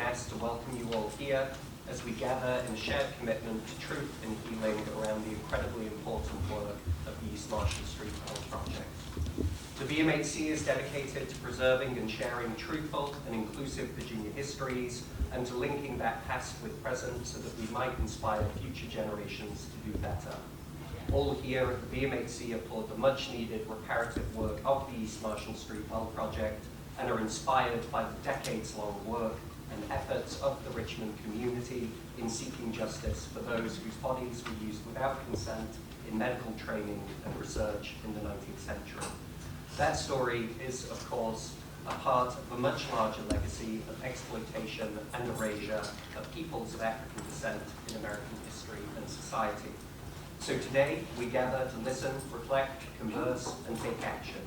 asked to welcome you all here as we gather in a shared commitment to truth and healing around the incredibly important work of the East Marshall Street Oral Project. The VMHC is dedicated to preserving and sharing truthful and inclusive Virginia histories and to linking that past with present so that we might inspire future generations to do better. All here at the VMHC applaud the much-needed reparative work of the East Marshall Street Oral Project and are inspired by the decades-long work and efforts of the Richmond community in seeking justice for those whose bodies were used without consent in medical training and research in the 19th century. That story is, of course, a part of a much larger legacy of exploitation and erasure of peoples of African descent in American history and society. So today, we gather to listen, reflect, converse, and take action.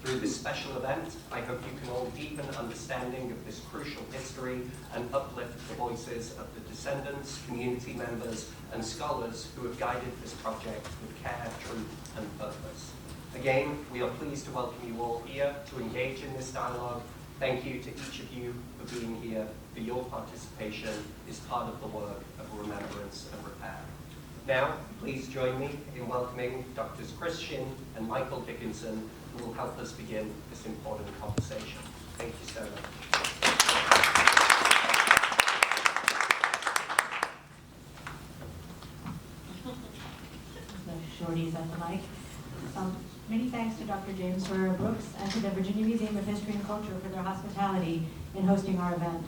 Through this special event, I hope you can all deepen understanding of this crucial history and uplift the voices of the descendants, community members, and scholars who have guided this project with care, truth, and purpose. Again, we are pleased to welcome you all here to engage in this dialogue. Thank you to each of you for being here, for your participation is part of the work of remembrance and repair. Now, please join me in welcoming Drs. Chris Shin and Michael Dickinson, who will help us begin this important conversation. Thank you so much. The shorties at the mic. Many thanks to Dr. James Ferrer Brooks and to the Virginia Museum of History and Culture for their hospitality in hosting our event.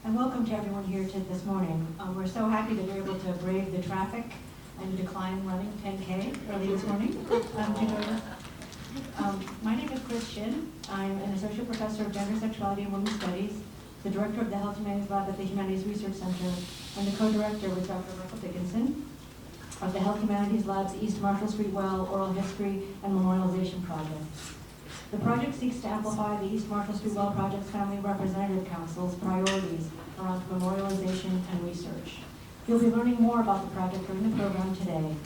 And welcome to everyone here this morning. We're so happy that you're able to brave the traffic and decline running 10K early this morning to join us. My name is Chris Shin. I'm an associate professor of gender, sexuality, and women's studies, the director of the Health Humanities Lab at the Humanities Research Center, and the co-director with Dr. Michael Dickinson of the Health Humanities Lab's East Marshall Street Well Oral History and Memorialization Project. The project seeks to amplify the East Marshall Street Well Project's Family Representative Council's priorities around memorialization and research. You'll be learning more about the project during the program today.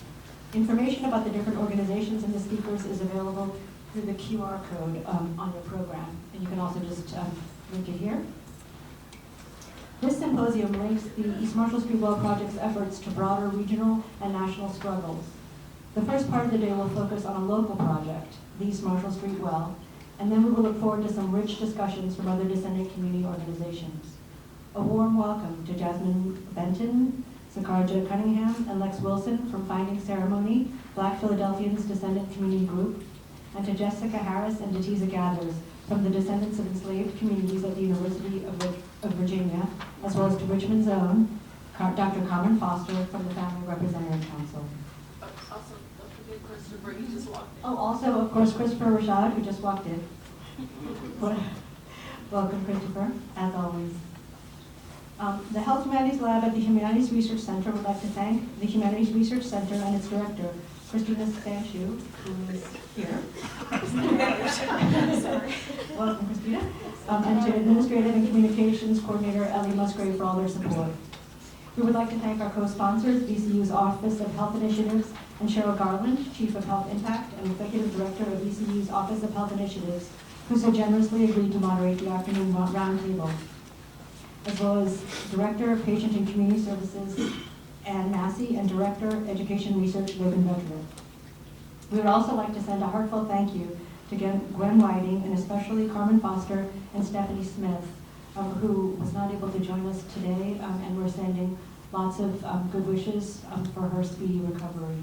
Information about the different organizations and the speakers is available through the QR code on your program, and you can also just link it here. This symposium links the East Marshall Street Well Project's efforts to broader regional and national struggles. The first part of the day will focus on a local project, the East Marshall Street Well, and then we will look forward to some rich discussions from other descendant community organizations. A warm welcome to Jazmin Benton, Sacharja Cunningham, and Lex Wilson from Finding Ceremony, Black Philadelphians Descendant Community Group, and to Jessica Harris and DeTeasa Gathers from the Descendants of Enslaved Communities at the University of Virginia, as well as to Richmond's own, Dr. Carmen Foster from the Family Representative Council. Also, don't forget Christopher, you just walked in. Oh, also, of course, Christopher Rashad, who just walked in. Welcome, Christopher, as always. The Health Humanities Lab at the Humanities Research Center would like to thank the Humanities Research Center and its director, Christina Stanshu, who is here. Sorry. Welcome, Christina. And to Administrative and Communications Coordinator Ellie Musgrave for all their support. We would like to thank our co-sponsors, VCU's Office of Health Initiatives, and Sheryl Garland, Chief of Health Impact and Executive Director of VCU's Office of Health Initiatives, who so generously agreed to moderate the afternoon roundtable, as well as Director of Patient and Community Services, Ann Massey, and Director, Education Research, Logan Veteran. We would also like to send a heartfelt thank you to Gwen Whiting, and especially Carmen Foster and Stephanie Smith, who was not able to join us today, and we're sending lots of good wishes for her speedy recovery.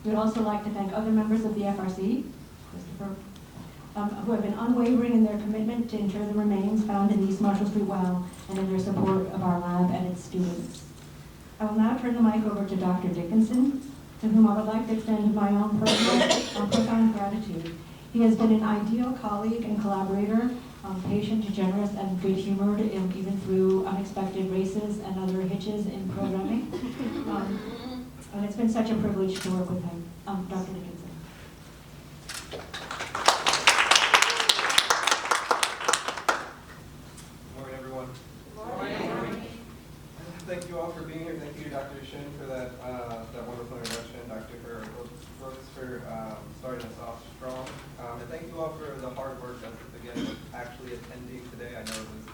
We would also like to thank other members of the FRC, Christopher, who have been unwavering in their commitment to ensure the remains found in the East Marshall Street Well and in their support of our lab and its students. I will now turn the mic over to Dr. Dickinson, to whom I would like to extend my own personal and profound gratitude. He has been an ideal colleague and collaborator, patient, generous, and good-humored, even through unexpected races and other hitches in programming. And it's been such a privilege to work with him. Dr. Dickinson. Thank you all for being here. Thank you, Dr. Shin, for that wonderful introduction. Dr. Brooks for starting us off strong. And thank you all for the hard work of, again, actually attending today. I know it was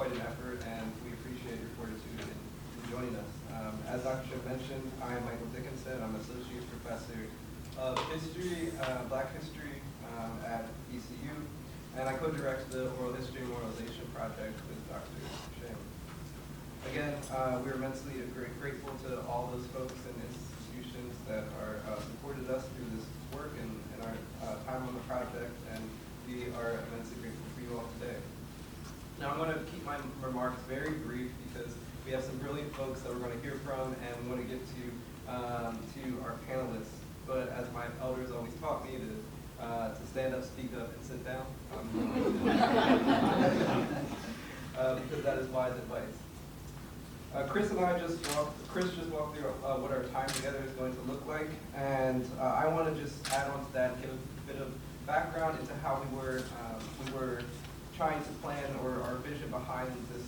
quite an effort, and we appreciate your fortitude in joining us. As Dr. Schiff mentioned, I am Michael Dickinson. I'm Associate Professor of History, Black History at ECU, and I co-direct the Oral History Memorialization Project with Dr. Sheryl. Again, we're immensely grateful to all those folks and institutions that are supported us through this work and our time on the project, and we are immensely grateful for you all today. Now I'm going to keep my remarks very brief because we have some brilliant folks that we're going to hear from, and we want to get to our panelists. But as my elders always taught me to stand up, speak up, and sit down, because that is wise advice. Chris just walked through what our time together is going to look like, and I want to just add on to that, give a bit of background into how we were trying to plan, or our vision behind this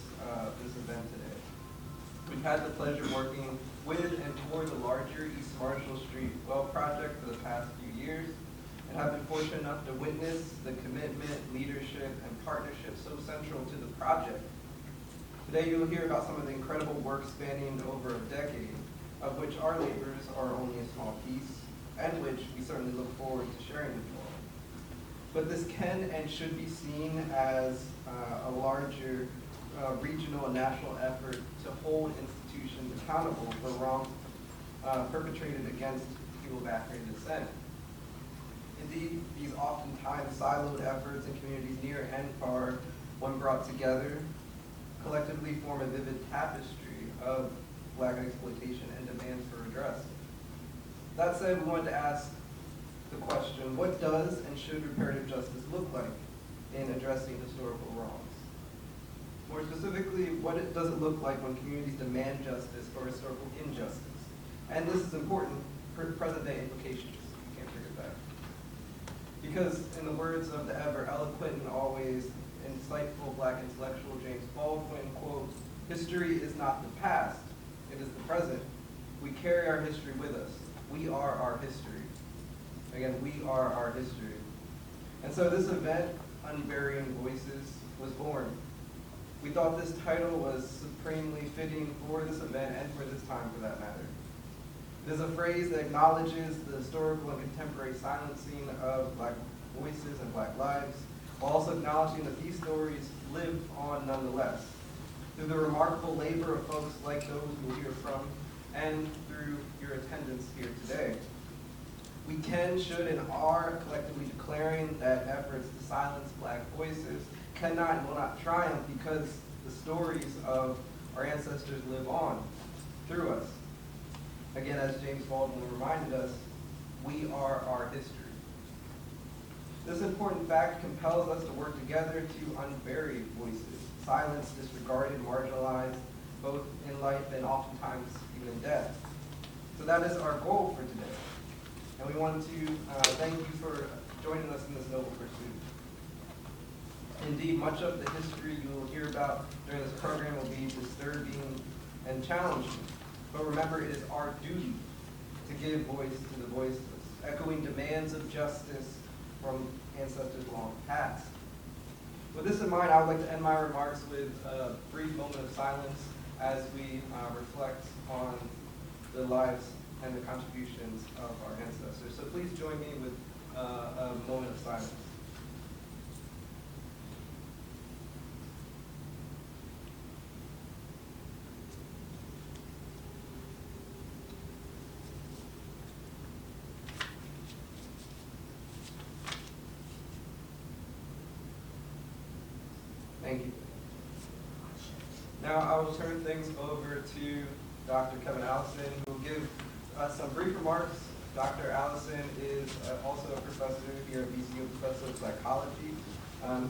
event today. We've had the pleasure working with and toward the larger East Marshall Street Well Project for the past few years, and have been fortunate enough to witness the commitment, leadership, and partnership so central to the project. Today you'll hear about some of the incredible work spanning over a decade, of which our labors are only a small piece, and which we certainly look forward to sharing with you all. But this can and should be seen as a larger regional and national effort to hold institutions accountable for wrongs perpetrated against people of African descent. Indeed, these oftentimes siloed efforts in communities near and far, when brought together, collectively form a vivid tapestry of Black exploitation and demands for redress. That said, we wanted to ask the question, what does and should reparative justice look like in addressing historical wrongs? More specifically, what does it look like when communities demand justice for historical injustice? And this is important for present-day implications. You can't forget that. Because in the words of the ever eloquent and always insightful Black intellectual James Baldwin, quote, "History is not the past, it is the present. We carry our history with us. We are our history." Again, we are our history. And so this event, Unburying Voices, was born. We thought this title was supremely fitting for this event and for this time for that matter. It is a phrase that acknowledges the historical and contemporary silencing of Black voices and Black lives, while also acknowledging that these stories live on nonetheless, through the remarkable labor of folks like those we'll hear from, and through your attendance here today. We can, should, and are collectively declaring that efforts to silence Black voices cannot and will not triumph because the stories of our ancestors live on through us. Again, as James Baldwin reminded us, we are our history. This important fact compels us to work together to unbury voices, silenced, disregarded, marginalized, both in life and oftentimes even in death. So that is our goal for today. And we want to thank you for joining us in this noble pursuit. Indeed, much of the history you will hear about during this program will be disturbing and challenging. But remember, it is our duty to give voice to the voiceless, echoing demands of justice from ancestors long past. With this in mind, I would like to end my remarks with a brief moment of silence as we reflect on the lives and the contributions of our ancestors. So please join me with a moment of silence. Thank you. Now I will turn things over to Dr. Kevin Allison, who will give us some brief remarks. Dr. Allison is also a professor here at ECU, professor of psychology.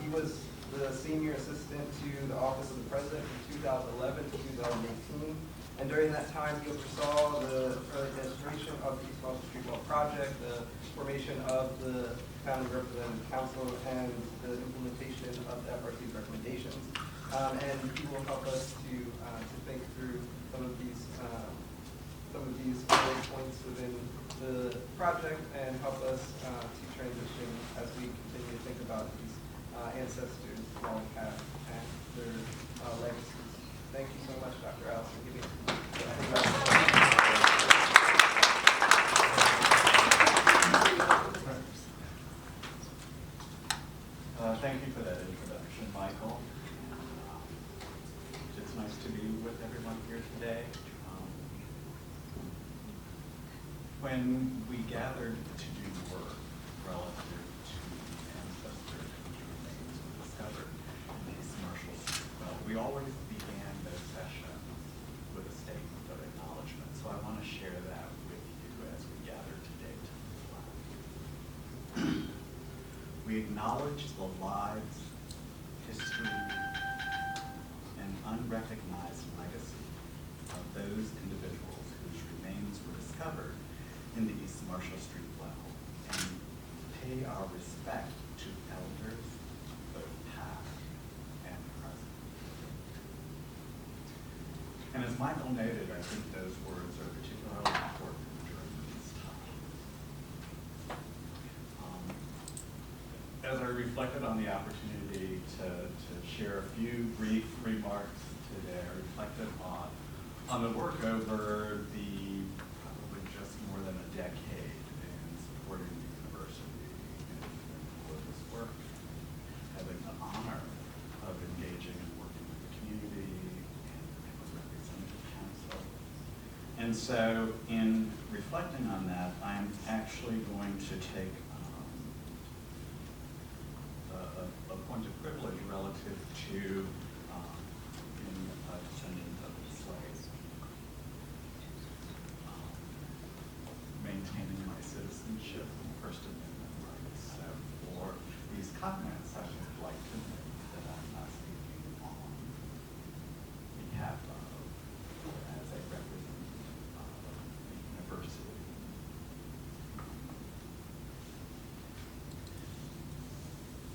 He was the senior assistant to the Office of the President from 2011 to 2018. And during that time, he oversaw the early administration of the East Marshall Street Well Project, the formation of the County Representative Council, and the implementation of the FRC's recommendations. And he will help us to think through some of these early points within the project and help us to transition as we continue to think about these ancestors long past and their when we gathered to do work relative to the ancestors whose remains were discovered in the East Marshall Street well, we always began those sessions with a statement of acknowledgement. So I want to share that with you as we gather today to reflect. We acknowledge the lives, history, and unrecognized legacy of those individuals whose remains were discovered in the East Marshall Street well, and pay our respect to elders, both past and present. And as Michael noted, I think those words are particularly important during these times. As I reflected on the opportunity to share a few brief remarks today, I reflected on the work over the probably just more than a decade in supporting the university and this work, having the honor of engaging and working with the community and with representative council. And so in reflecting on that, I'm actually going to take a point of privilege relative to being a descendant of enslaved, maintaining my citizenship and First Amendment rights. So for these comments, I would like to note that I'm not speaking on behalf of or as a representative of the university.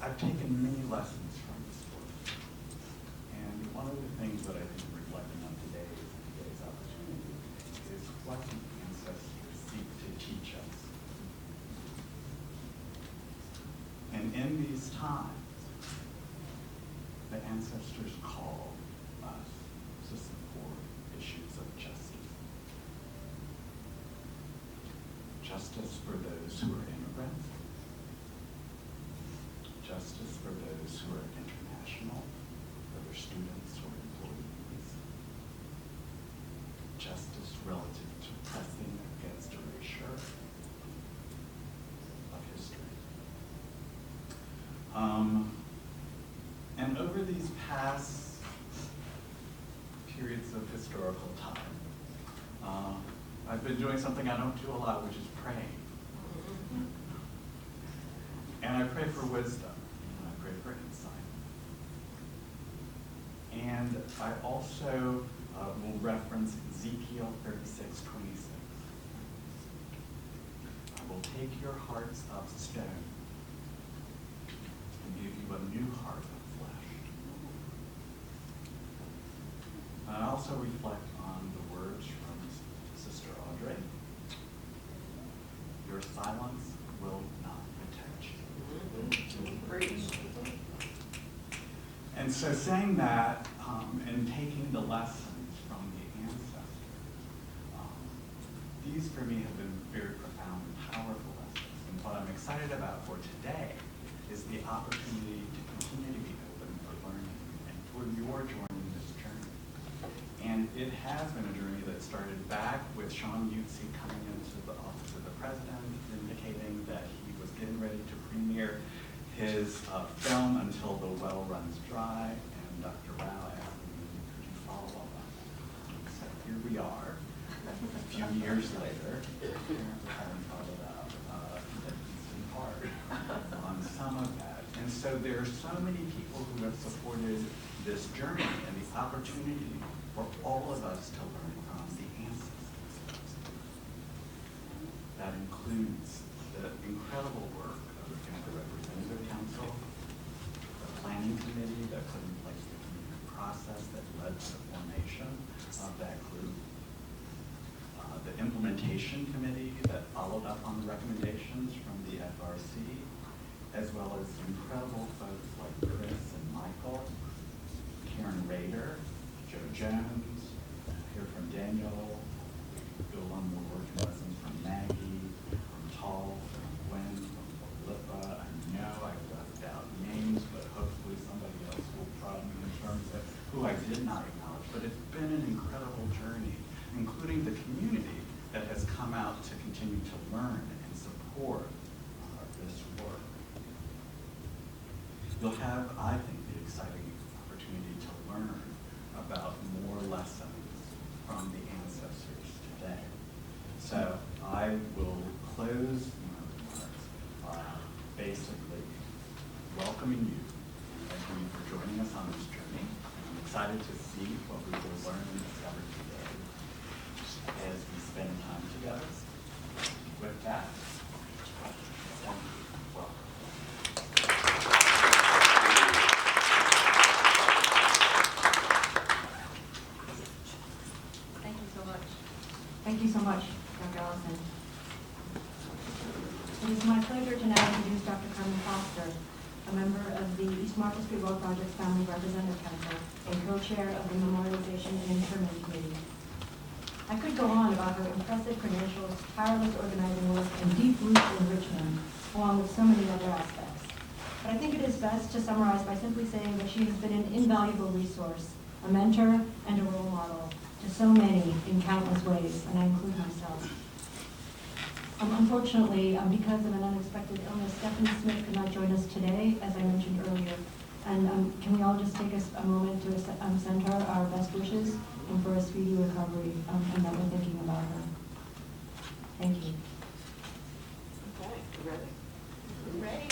I've taken many lessons from this work, and one of the things that I think reflecting on today's opportunity is what the ancestors seek to teach us. And in these times, the ancestors call us to support issues of justice. Justice for those who are immigrants, justice for those who are international, whether students or employees, justice relative to pressing against erasure of history. And over these past periods of historical time, I've been doing something I don't do a lot, which is praying. And I pray for wisdom, and I pray for insight. And I also will reference Ezekiel 36:26. I will take your hearts of stone and give you a new heart of flesh. And I also reflect on the words from Sister Audrey. Your silence will not protect you. And so saying that and taking the lessons from the ancestors, these for me have been very profound and powerful lessons. And what I'm excited about for today is the opportunity to continue to be open for learning and for your joining this journey. And it has been a journey that started back with Sean Utsi coming into the office of the president, indicating that he was getting ready to premiere his film Until the Well Runs Dry, and Dr. Rao asked me, could you follow up on that? And so here we are, a few years later, having thought about in part on some of that. And so there are so many people who have supported this journey and the opportunity for all of us to learn from the ancestors. That includes the incredible work of the Representative Council, the Planning Committee that put in place the community process that led to the formation of that group, the Implementation Committee that followed up on the recommendations from the FRC, as well as incredible folks like Chris and Michael, Karen Rader, Joe Jones, hear from Daniel, go on more work lessons from Maggie, from Tal, from Gwen, from Philippa. I know I've left out names, but hopefully somebody else will prod me in terms of who I did not acknowledge. But it's been an incredible journey, including the community that has come out to continue to learn and support this work. You'll have, I think, the exciting opportunity to learn about more lessons from the ancestors today. So I will close my remarks by basically welcoming you, thanking you for joining us on this journey. I'm excited to see what we will learn and discover today as we spend time together. With that, thank you. Welcome. Thank you so much. Thank you so much, Dr. Allison. It is my pleasure to now introduce Dr. Carmen Foster, a member of the East Market Street Road Project's Family Representative Council and co-chair of the Memorialization and Interment Committee. I could go on about her impressive credentials, tireless organizing work, and deep roots in Richmond, along with so many other aspects. But I think it is best to summarize by simply saying that she has been an invaluable resource, a mentor, and a role model to so many in countless ways, and I include myself. Unfortunately, because of an unexpected illness, Stephanie Smith could not join us today, as I mentioned earlier. And can we all just take a moment to send her our best wishes and for a speedy recovery, and that we're thinking about her. Thank you. Okay, you ready? Ready.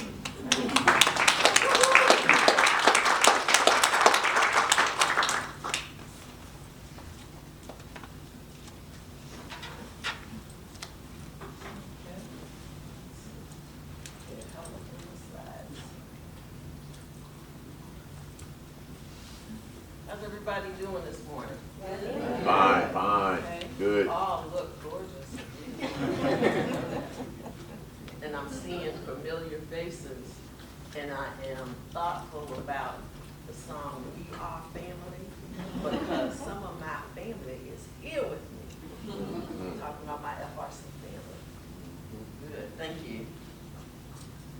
How's everybody doing this morning? Fine, fine, Okay. good. Oh, look, gorgeous. And I'm seeing familiar faces, and I am thoughtful about the song "We Are Family," because some of my family is here with me. I'm talking about my FRC family. Good, thank you.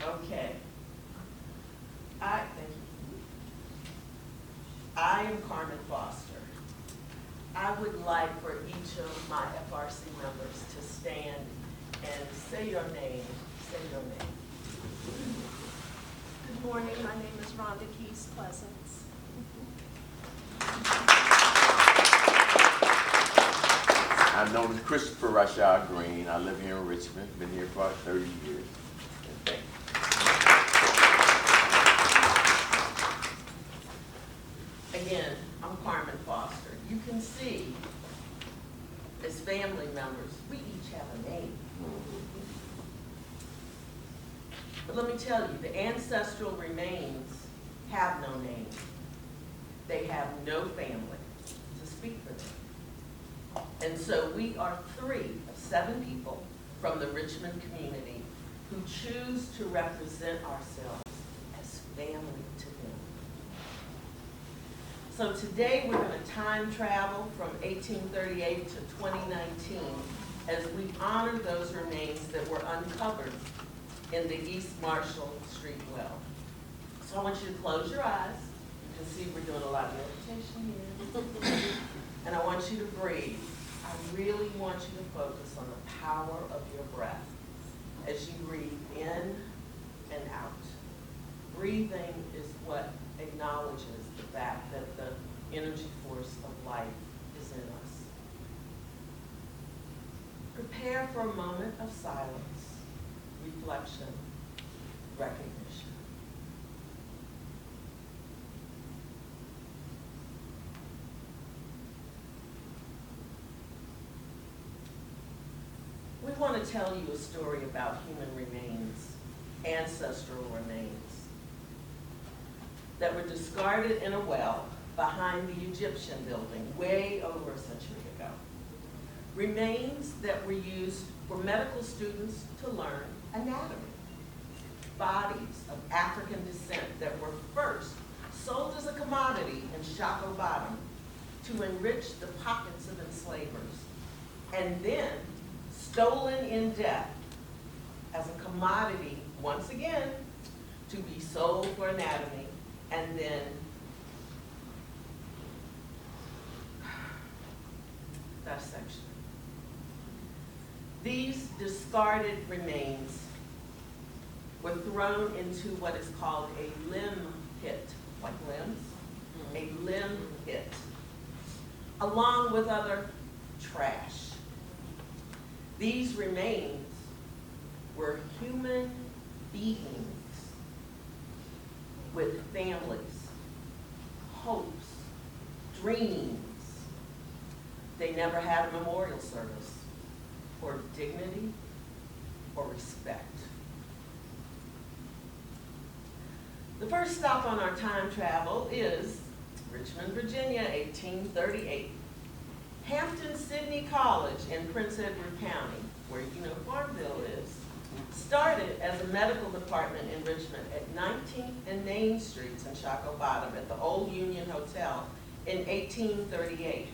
Okay. Thank you. I am Carmen Foster. I would like for each of my FRC members to stand and say your name. Say your name. Good morning, my name is Rhonda Keys Pleasance. I'm known as Christopher Rashad Green. I live here in Richmond, been here for about 30 years. And thank you. Again, I'm Carmen Foster. You can see, as family members, we each have a name. But let me tell you, the ancestral remains have no name. They have no family to speak for them. And so we are 3 of 7 people from the Richmond community who choose to represent ourselves as family to them. So today we're going to time travel from 1838 to 2019 as we honor those remains that were uncovered in the East Marshall Street well. So I want you to close your eyes. You can see we're doing a lot of meditation here. And I want you to breathe. I really want you to focus on the power of your breath as you breathe in and out. Breathing is what acknowledges the fact that the energy force of life is in us. Prepare for a moment of silence, reflection, recognition. We want to tell you a story about human remains, ancestral remains, that were discarded in a well behind the Egyptian building way over a century ago. Remains that were used for medical students to learn anatomy. Bodies of African descent that were first sold as a commodity in Shako Bottom to enrich the pockets of enslavers, and then stolen in death as a commodity once again to be sold for anatomy, and then dissection. These discarded remains were thrown into what is called a limb pit, like limbs, a limb pit, along with other trash. These remains were human beings with families, hopes, dreams. They never had a memorial service or dignity or respect. The first stop on our time travel is Richmond, Virginia, 1838. Hampton-Sydney College in Prince Edward County, where you know Farmville is, started as a medical department in Richmond at 19th and Main Streets in Shockoe Bottom at the Old Union Hotel in 1838.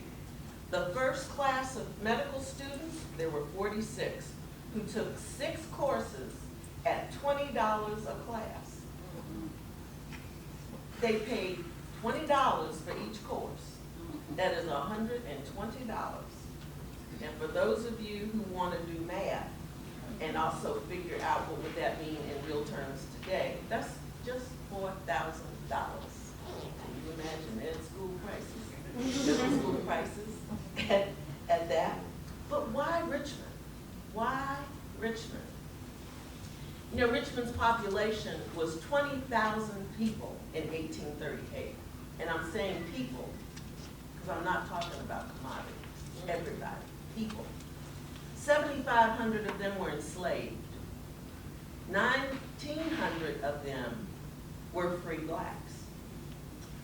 The first class of medical students, there were 46, who took 6 courses at $20 a class. They paid $20 for each course. That is $120. And for those of you who want to do math and also figure out what would that mean in real terms today, that's just $4,000. Can you imagine ed school prices? Middle school prices at that? But why Richmond? Why Richmond? You know, Richmond's population was 20,000 people in 1838. And I'm saying people, because I'm not talking about commodities. Everybody, people. 7,500 of them were enslaved. 1,900 of them were free blacks.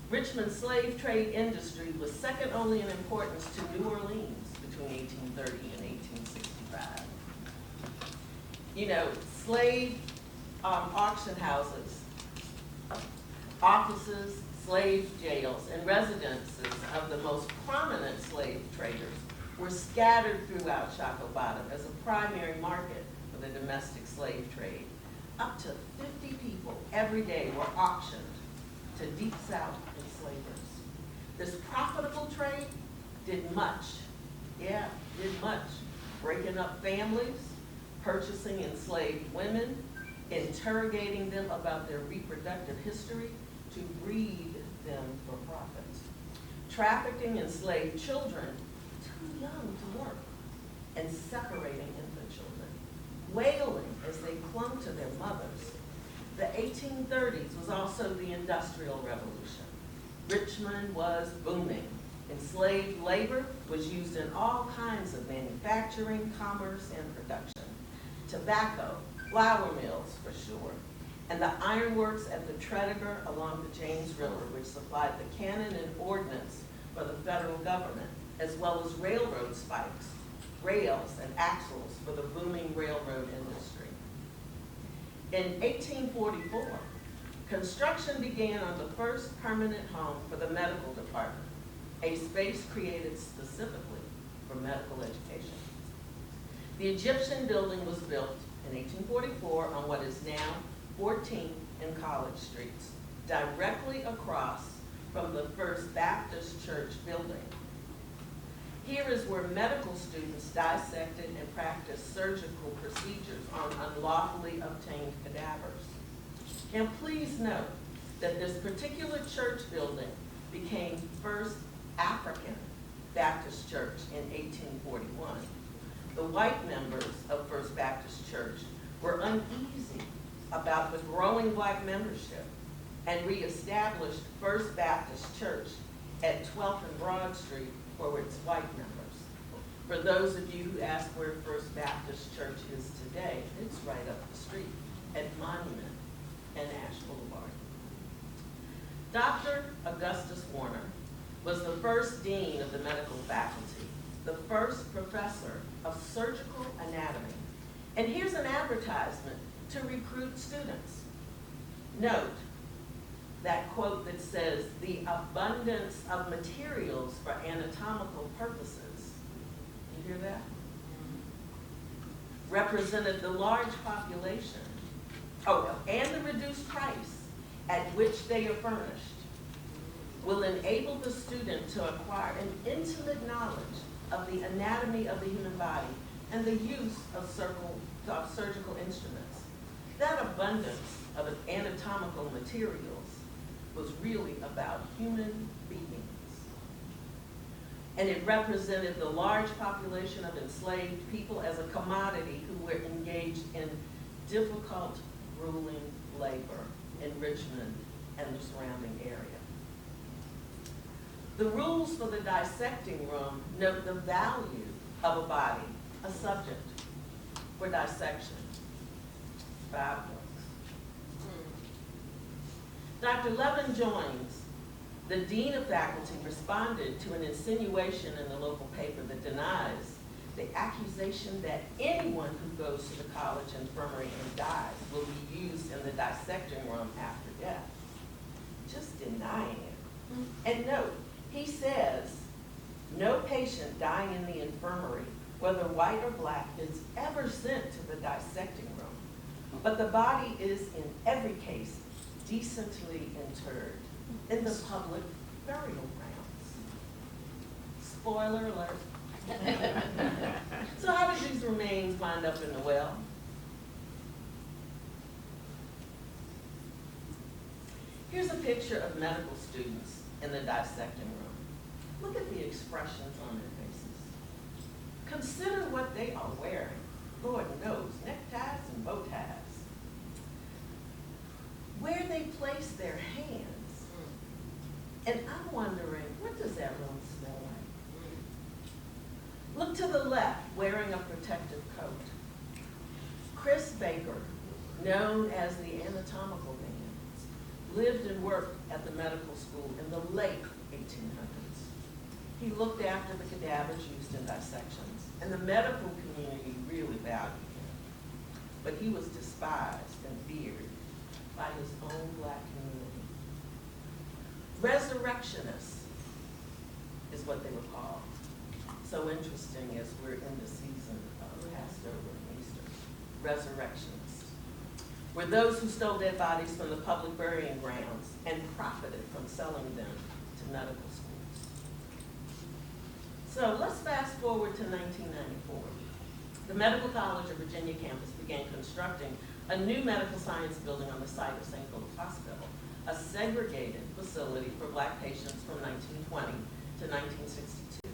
Richmond's slave trade industry was second only in importance to New Orleans between 1830 and 1865. You know, slave auction houses, offices, slave jails, and residences of the most prominent slave traders were scattered throughout Shockoe Bottom as a primary market for the domestic slave trade. Up to 50 people every day were auctioned to Deep South enslavers. This profitable trade did much, breaking up families, purchasing enslaved women, interrogating them about their reproductive history to breed them for profit, trafficking enslaved children too young to work, and separating infant children, wailing as they clung to their mothers. The 1830s was also the Industrial Revolution. Richmond was booming. Enslaved labor was used in all kinds of manufacturing, commerce, and production. Tobacco, flour mills for sure, and the ironworks at the Tredegar along the James River, which supplied the cannon and ordnance for the federal government, as well as railroad spikes, rails, and axles for the booming railroad industry. In 1844, construction began on the first permanent home for the medical department, a space created specifically for medical education. The Egyptian building was built in 1844 on what is now 14th and College Streets, directly across from the First Baptist Church building. Here is where medical students dissected and practiced surgical procedures on unlawfully obtained cadavers. Now please note that this particular church building became First African Baptist Church in 1841. The white members of First Baptist Church were uneasy about the growing black membership and reestablished First Baptist Church at 12th and Broad Street for its white members. For those of you who ask where First Baptist Church is today, it's right up the street at Monument and Ash Boulevard. Dr. Augustus Warner was the first dean of the medical faculty, the first professor of surgical anatomy. And here's an advertisement to recruit students. Note that quote that says, "the abundance of materials for anatomical purposes," you hear that? Represented the large population, and the reduced price at which they are furnished will enable the student to acquire an intimate knowledge of the anatomy of the human body and the use of surgical instruments. That abundance of anatomical materials was really about human beings. And it represented the large population of enslaved people as a commodity who were engaged in difficult, grueling labor in Richmond and the surrounding area. The rules for the dissecting room note the value of a body, a subject, for dissection. 5 books. Dr. Levin Joins, the Dean of Faculty, responded to an insinuation in the local paper that denies the accusation that anyone who goes to the college infirmary and dies will be used in the dissecting room after death. Just denying it. And note, he says, no patient dying in the infirmary, whether white or black, is ever sent to the dissecting room. But the body is, in every case, decently interred in the public burial grounds. Spoiler alert. So how did these remains wind up in the well? Here's a picture of medical students in the dissecting room. Look at the expressions on their faces. Consider what they are wearing. Lord knows, neckties and bow ties. Where they place their hands. And I'm wondering, what does that room smell like? Look to the left, wearing a protective coat. Chris Baker, known as the anatomical man, lived and worked at the medical school in the late 1800s. He looked after the cadavers used in dissections, and the medical community really valued him. But he was despised and feared by his own black community. Resurrectionists is what they were called. So interesting as we're in the season of Passover and Easter. Resurrectionists were those who stole dead bodies from the public burying grounds and profited from selling them to medical schools. So let's fast forward to 1994. The Medical College of Virginia campus began constructing a new medical science building on the site of St. Philip's Hospital, a segregated facility for black patients from 1920 to 1962,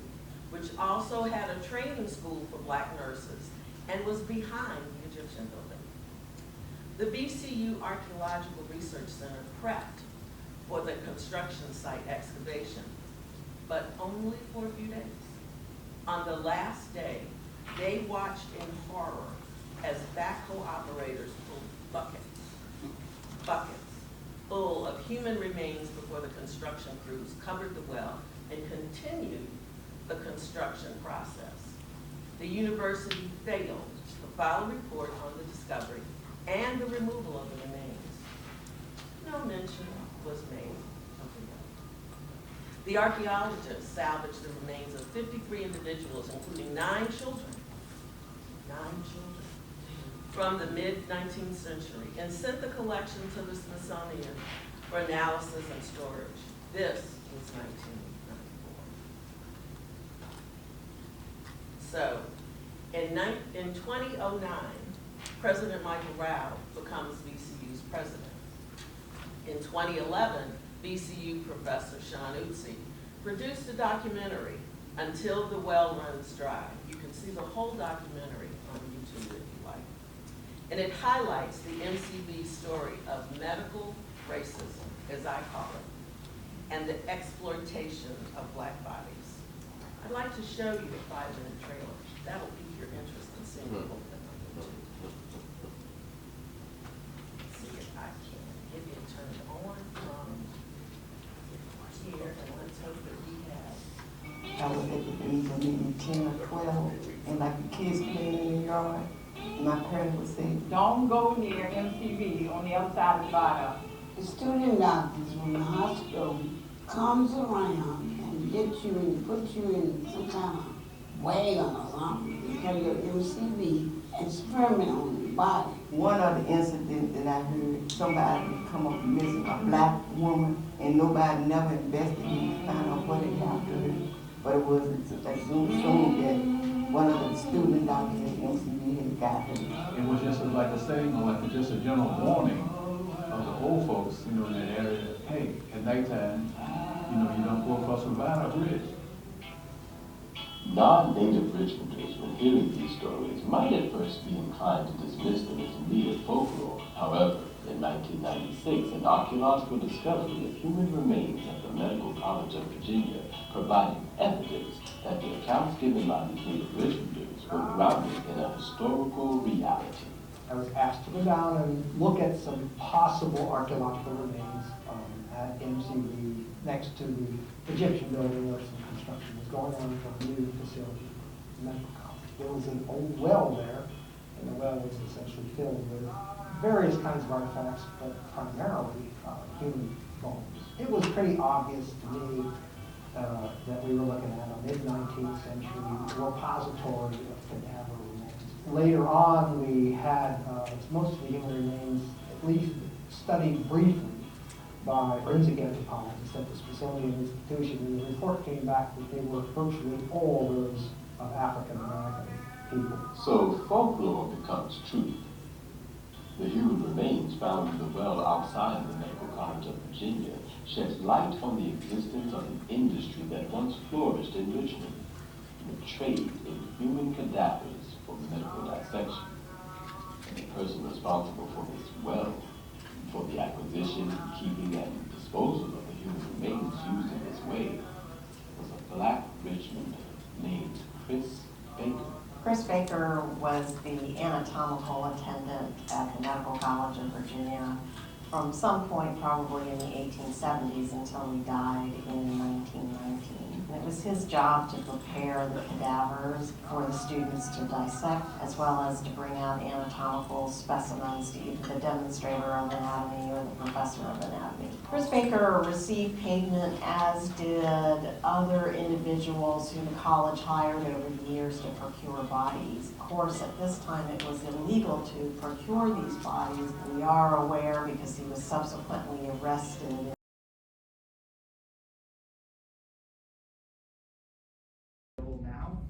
which also had a training school for black nurses and was behind the Egyptian building. The VCU Archaeological Research Center prepped for the construction site excavation, but only for a few days. On the last day, they watched in horror as backhoe operators pulled buckets full of human remains before the construction crews covered the well and continued the construction process. The university failed to file a report on the discovery and the removal of the remains. No mention was made of the well. The archaeologists salvaged the remains of 53 individuals, including 9 children, from the mid-19th century, and sent the collection to the Smithsonian for analysis and storage. This was 1994. So, in 2009, President Michael Rao becomes VCU's president. In 2011, VCU professor Sean Utsi produced a documentary, Until the Well Runs Dry. You can see the whole documentary on YouTube if you like. And it highlights the MCV story of medical racism, as I call it, and the exploitation of black bodies. I'd like to show you the 5-minute trailer. That'll pique your interest in seeing the whole thing on YouTube. Let's see if I can get it turned on from here, and let's hope that we have. I was at the age of maybe 10 or 12, and like the kids playing in the yard, my parents would say, Don't go near MCV on the other side of the viaduct. The student doctors from the hospital comes around and gets you and puts you in some kind of wagon or something because your MCV experiment on your body. one of the incidents that I heard, somebody would come up missing, a black woman, and nobody never investigated to find out what had happened to her. But it was assumed that one of the student doctors at MCV had gotten. It was just like a signal, like just a general warning of the old folks, in that area. Hey, at nighttime, you don't go across the River Bridge. Non-native Richmonders, when hearing these stories, might at first be inclined to dismiss them as mere folklore. However, in 1996, an archaeological discovery of human remains at the Medical College of Virginia provided evidence that the accounts given by these native Richmonders were grounded in a historical reality. I was asked to go down and look at some possible archaeological remains at MCV next to the Egyptian building where some construction was going on for a new facility, medical college. There was an old well there, and the well was essentially filled with various kinds of artifacts, but primarily human bones. It was pretty obvious to me that we were looking at a mid-19th century repository of cadaver remains. Later on, we had most of the human remains at least studied briefly by forensic anthropologists at the Smithsonian Institution, and the report came back that they were virtually all those of African American people. So folklore becomes truth. The human remains found in the well outside the Medical College of Virginia sheds light on the existence of an industry that once flourished in Richmond, the trade in human cadavers for medical dissection. And the person responsible for this well, for the acquisition, keeping, and disposal of the human remains used in this way, was a black Richmonder named Chris Baker. Chris Baker was the anatomical attendant at the Medical College of Virginia from some point probably in the 1870s until he died in 1919. And it was his job to prepare the cadavers for the students to dissect, as well as to bring out anatomical specimens to either the demonstrator of anatomy or the professor of anatomy. Chris Baker received payment, as did other individuals who the college hired over the years to procure bodies. Of course, at this time it was illegal to procure these bodies. We are aware because he was subsequently arrested. Now,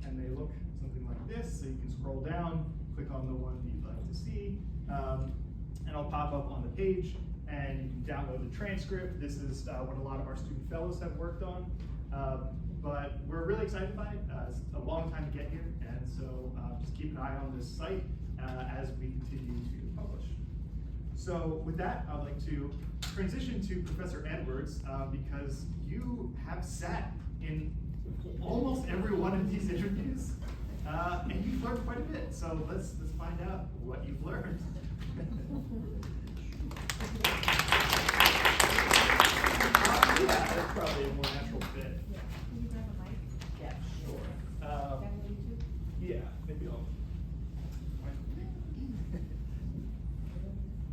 and they look something like this, so you can scroll down, click on the one you'd like to see, and it'll pop up on the page, and you can download the transcript. This is what a lot of our student fellows have worked on, but we're really excited by it. It's a long time to get here, and so just keep an eye on this site as we continue to publish. So with that, I'd like to transition to Professor Edwards, because you have sat in almost every one of these interviews, and you've learned quite a bit. So let's find out what you've learned. Yeah, that's probably a more natural fit. Yeah. Can you grab a mic? Yeah, sure. Yeah, maybe I'll.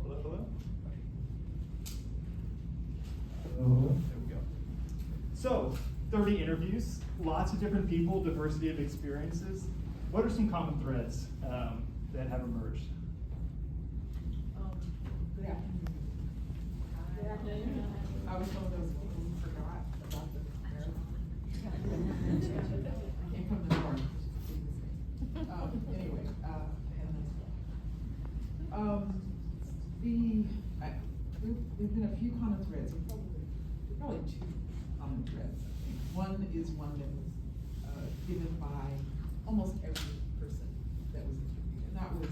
Hello. There we go. So, 30 interviews, lots of different people, diversity of experiences. What are some common threads that have emerged? Good afternoon. Good afternoon. I was one of those people who forgot about the I came from the north. Anyway, there've been a few common threads, probably two common threads. One is one that was given by almost every person that was interviewed, and that was,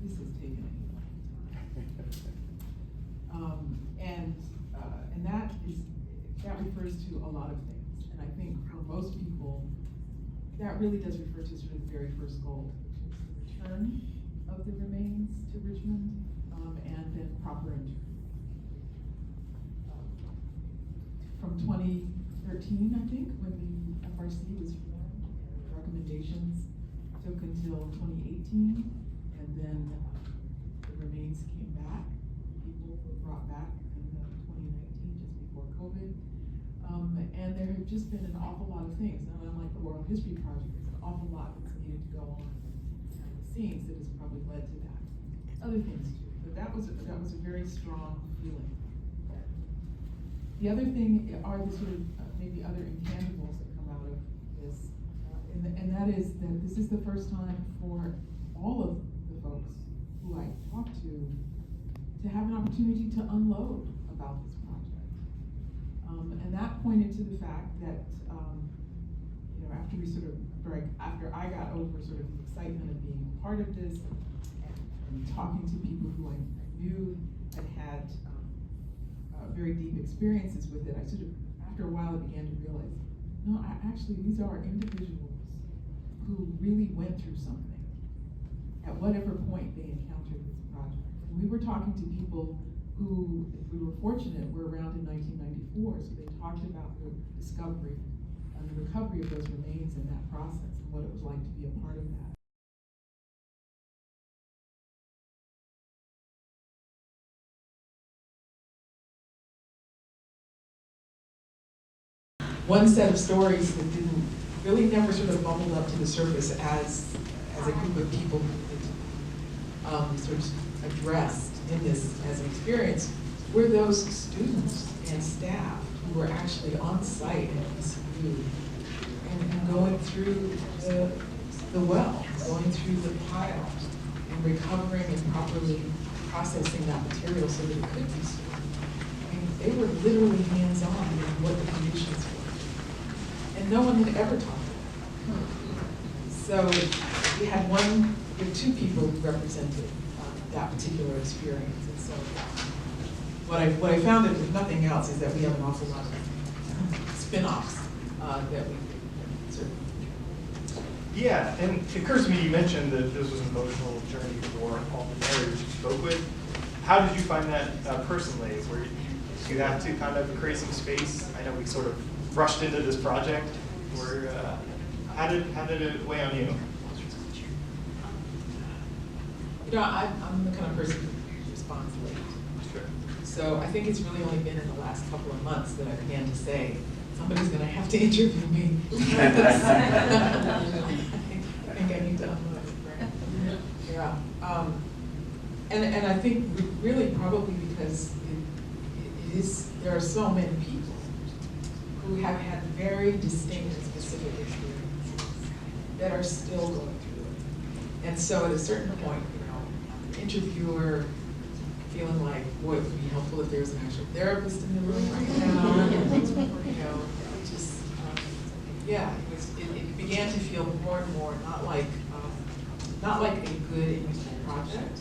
this has taken a long time. And that refers to a lot of things, and I think for most people, that really does refer to sort of the very first goal, which is the return of the remains to Richmond, and then proper interment. From 2013, I think, when the FRC was formed, recommendations took until 2018, and then the remains came back. People were brought back in 2019, just before COVID. And there have just been an awful lot of things. Now, unlike the Oral History Project, there's an awful lot that's needed to go on behind the scenes that has probably led to that. Other things too, but that was a very strong feeling. The other thing are the sort of maybe other intangibles that come out of this and that is that this is the first time for all of the folks who I talked to have an opportunity to unload about this project. And that pointed to the fact that, you know, after I got over sort of the excitement of being a part of this and talking to people who I knew had very deep experiences with it, I sort of, after a while, I began to realize, no, actually, these are individuals who really went through something at whatever point they encountered this project. And we were talking to people who, if we were fortunate, were around in 1994, so they talked about the discovery and the recovery of those remains in that process and what it was like to be a part of that. One set of stories that didn't really never sort of bubbled up to the surface as a group of people sort of addressed in this as an experience were those students and staff who were actually on site at ECU and going through the well, going through the pile, and recovering and properly processing that material so that it could be stored. I mean, they were literally hands-on in what the conditions were. And no one had ever taught them. So we had two people who represented that particular experience. And so what I found, if nothing else, is that we have an awful lot of spin-offs that we sort of. Yeah, and it occurs to me, you mentioned that this was an emotional journey for all the narrators you spoke with. How did you find that personally? Where you have to kind of create some space? I know we sort of rushed into this project. How did it weigh on you? You know, I'm the kind of person who responds late. Sure. So I think it's really only been in the last couple of months that I began to say, somebody's going to have to interview me. I think I need to unload it. Yeah. And I think really probably because it is, there are so many people who have had very distinct and specific experiences that are still going through it. And so at a certain point, you know, the interviewer feeling like, boy, it would be helpful if there was an actual therapist in the room right now. You know, just, yeah, it began to feel more and more not like a good industry project,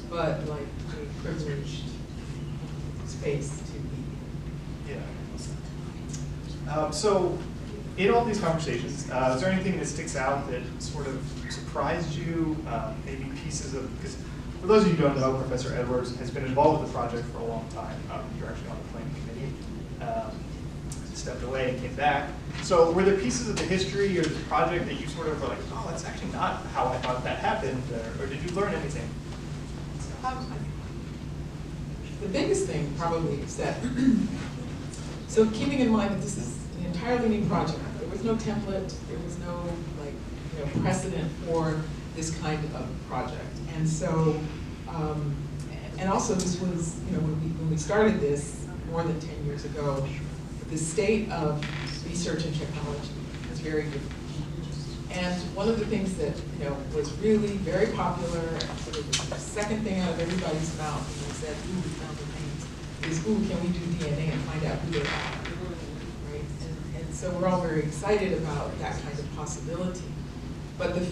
but like a privileged space to be. Yeah. So, in all these conversations, is there anything that sticks out that sort of surprised you? Maybe pieces of, because for those of you who don't know, Professor Edwards has been involved with the project for a long time. You're actually on the planning committee. Stepped away and came back. So, were there pieces of the history or the project that you sort of were like, oh, that's actually not how I thought that happened, or did you learn anything? The biggest thing probably is that, so keeping in mind that this is an entirely new project, there was no template, there was no precedent for this kind of project. And so, and also this was, when we started this more than 10 years ago, the state of research and technology was very different. And one of the things that was really very popular, and sort of the second thing out of everybody's mouth when they said, "Ooh, we found the names," is, "Ooh, can we do DNA and find out who they are?" Right? And so we're all very excited about that kind of possibility, but the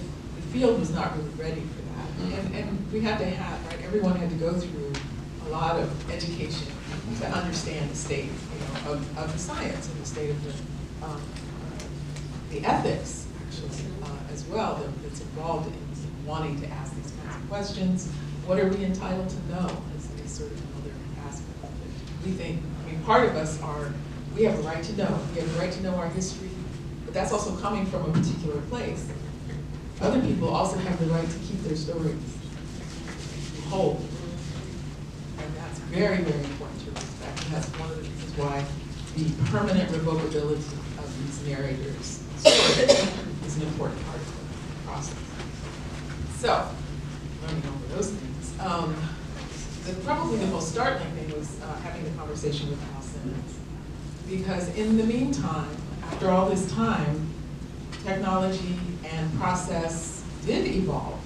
field was not really ready for that, and we had to have, right? Everyone had to go through a lot of education to understand the state, of the science and the state of the ethics. As well, that's involved in wanting to ask these kinds of questions. What are we entitled to know is sort of another aspect of it. We think, part of us we have a right to know. We have a right to know our history, but that's also coming from a particular place. Other people also have the right to keep their stories whole. And that's very, very important to respect. And that's one of the reasons why the permanent revocability of these narrators' stories is an important part of the process. So, learning over those things. Probably the most startling thing was having the conversation with Al Simmons. Because in the meantime, after all this time, technology and process did evolve.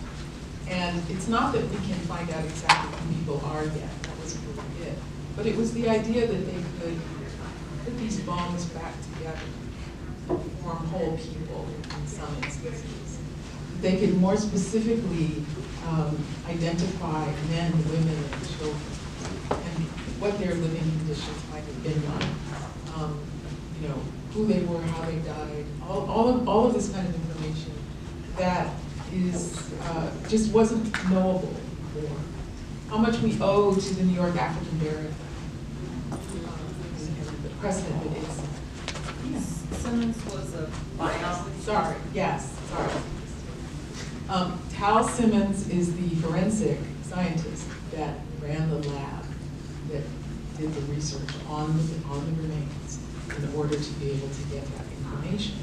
And it's not that we can find out exactly who people are yet, that wasn't really it. But it was the idea that they could put these bones back together, form whole people in some instances. They could more specifically identify men, women, and children, and what their living conditions might have been like, you know, who they were, how they died, all of this kind of information that is just wasn't knowable before. How much we owe to the New York African Burial, the precedent that is. Simmons was a biologist. Sorry, yes, sorry. Tal Simmons is the forensic scientist that ran the lab that did the research on the remains in order to be able to get that information.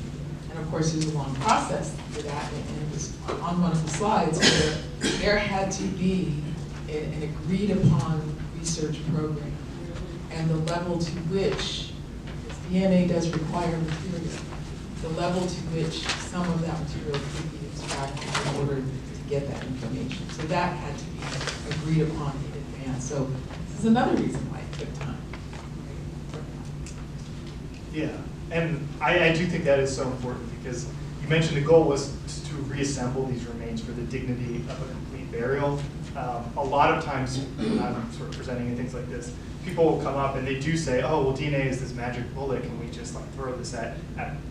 And of course, there's a long process for that, and it was on one of the slides where there had to be an agreed upon research program, and the level to which, because DNA does require material, the level to which some of that material could be extracted in order to get that information. So that had to be agreed upon in advance. So this is another reason why it took time. Yeah, and I do think that is so important, because you mentioned the goal was to reassemble these remains for the dignity of a complete burial. A lot of times when I'm sort of presenting in things like this, people will come up and they do say, oh, well, DNA is this magic bullet, can we just like throw this at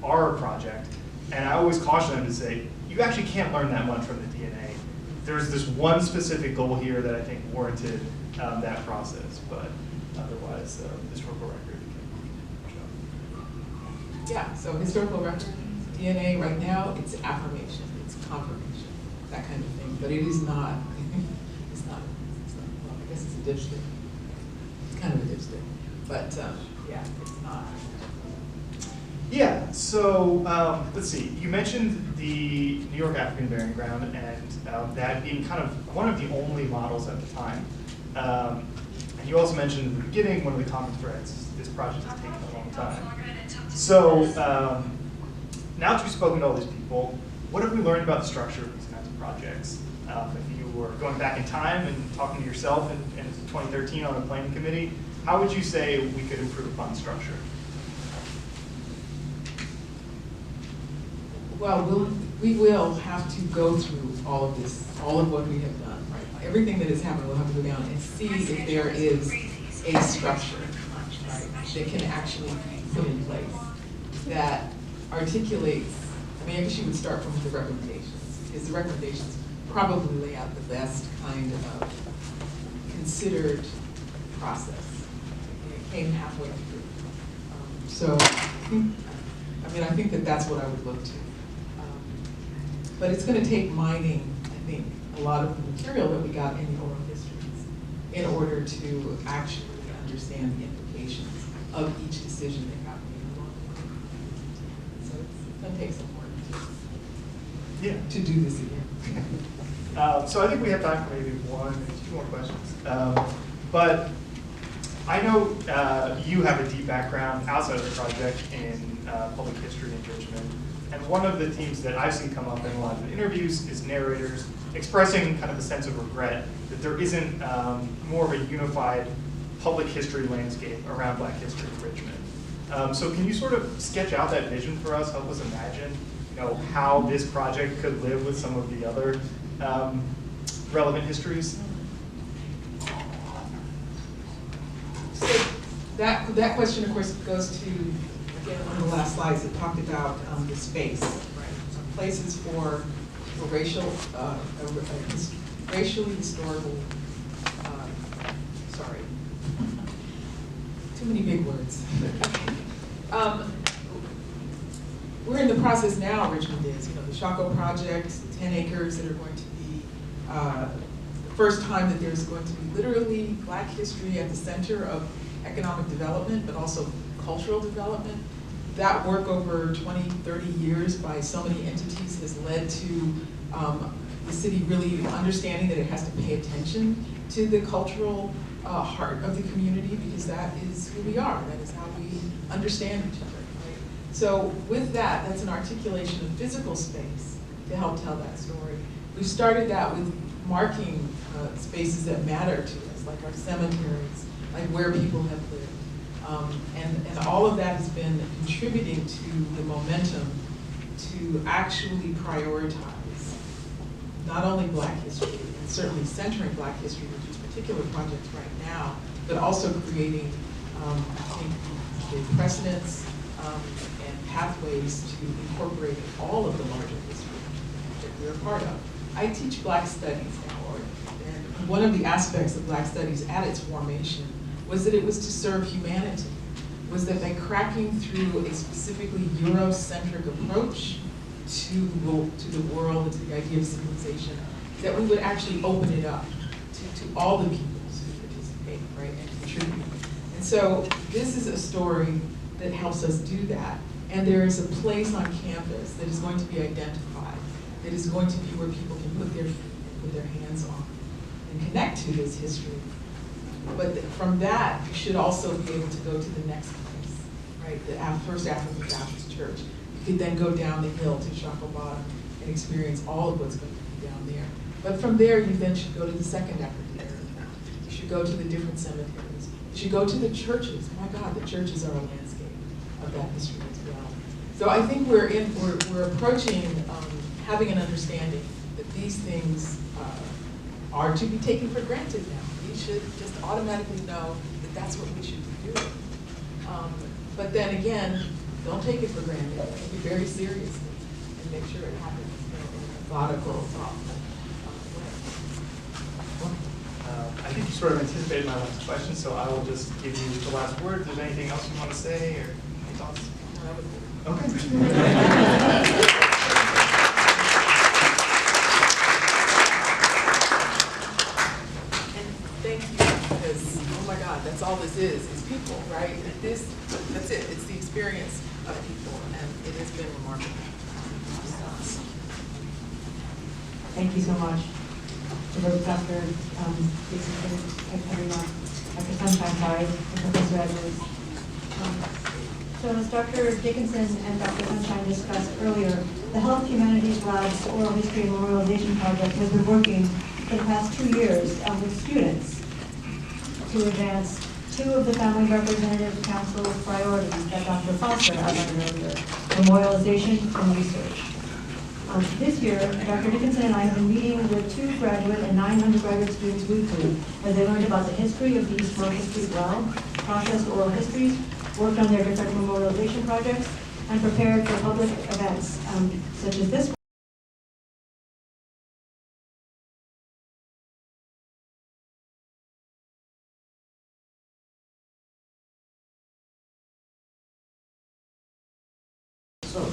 our project? And I always caution them to say, you actually can't learn that much from the DNA. There's this one specific goal here that I think warranted that process, but otherwise, historical record. Yeah, so historical record, DNA right now, it's affirmation, it's confirmation, that kind of thing. But it is not, well, I guess it's a dipstick. It's kind of a dipstick. But yeah, it's not. Yeah, so let's see. You mentioned the New York African Burying Ground and that being kind of one of the only models at the time. And you also mentioned in the beginning, one of the common threads, this project has taken a long time. So now that we've spoken to all these people, what have we learned about the structure of these kinds of projects? If you were going back in time and talking to yourself in 2013 on a planning committee, how would you say we could improve upon structure? Well, we will have to go through all of this, all of what we have done, right? Everything that has happened, we'll have to go down and see if there is a structure, right, that can actually be put in place that articulates, I mean, I guess you would start from the recommendations, because the recommendations probably lay out the best kind of considered process. It came halfway through. So I think that that's what I would look to. But it's going to take mining, I think, a lot of the material that we got in the oral histories in order to actually understand the implications of each decision that got made along the way. So it's going to take some work to do this again. So I think we have time for maybe one, maybe two more questions. But I know you have a deep background outside of the project in public history and Richmond. And one of the themes that I've seen come up in a lot of the interviews is narrators expressing kind of the sense of regret that there isn't more of a unified public history landscape around Black history in Richmond. So can you sort of sketch out that vision for us, help us imagine, how this project could live with some of the other relevant histories? So that question, of course, goes to, again, one of the last slides that talked about the space, right? Places for racially historical, sorry, too many big words. We're in the process now, Richmond is, the Shaco project, 10 acres that are going to be the first time that there's going to be literally Black history at the center of economic development, but also cultural development. That work over 20, 30 years by so many entities has led to the city really understanding that it has to pay attention to the cultural heart of the community, because that is who we are. That is how we understand each other. Right? So with that, that's an articulation of physical space to help tell that story. We've started that with marking spaces that matter to us, like our cemeteries, like where people have lived. And all of that has been contributing to the momentum to actually prioritize not only Black history, and certainly centering Black history with these particular projects right now, but also creating, I think, the precedents and pathways to incorporate all of the larger history that we're a part of. I teach Black studies now, and one of the aspects of Black studies at its formation was that it was to serve humanity, was that by cracking through a specifically Eurocentric approach to the world and to the idea of civilization, that we would actually open it up to all the peoples who participate, right, and contribute. And so this is a story that helps us do that. And there is a place on campus that is going to be identified, that is going to be where people can put their hands on and connect to this history. But from that, you should also be able to go to the next place, right? The First African Baptist Church. You could then go down the hill to Shaka Bottom and experience all of what's going to be down there. But from there, you then should go to the Second African area. You should go to the different cemeteries. You should go to the churches. My God, the churches are a landscape of that history as well. So I think we're approaching having an understanding that these things are to be taken for granted now. We should just automatically know that that's what we should be doing. But then again, don't take it for granted. Take it very seriously and make sure it happens in a methodical, thoughtful way. I think you sort of anticipated my last question, so I will just give you the last word. If there's anything else you want to say or any thoughts? Okay. And thank you, because, oh my God, that's all this is people, right? That's it. It's the experience of people, and it has been remarkable. Thank you so much. Dr. Sunshine, sorry, and Professor Edwards. So as Dr. Dickinson and Dr. Sunshine discussed earlier, the Health Humanities Lab's Oral History Memorialization Project has been working for the past 2 years with students to advance 2 of the Family Representative Council's priorities that Dr. Foster outlined earlier, memorialization and research. This year, Dr. Dickinson and I have been meeting with 2 graduate and 9 undergraduate students weekly as they learned about the history of the East Market Street well, processed oral histories, worked on their different memorialization projects, and prepared for public events such as this one. So,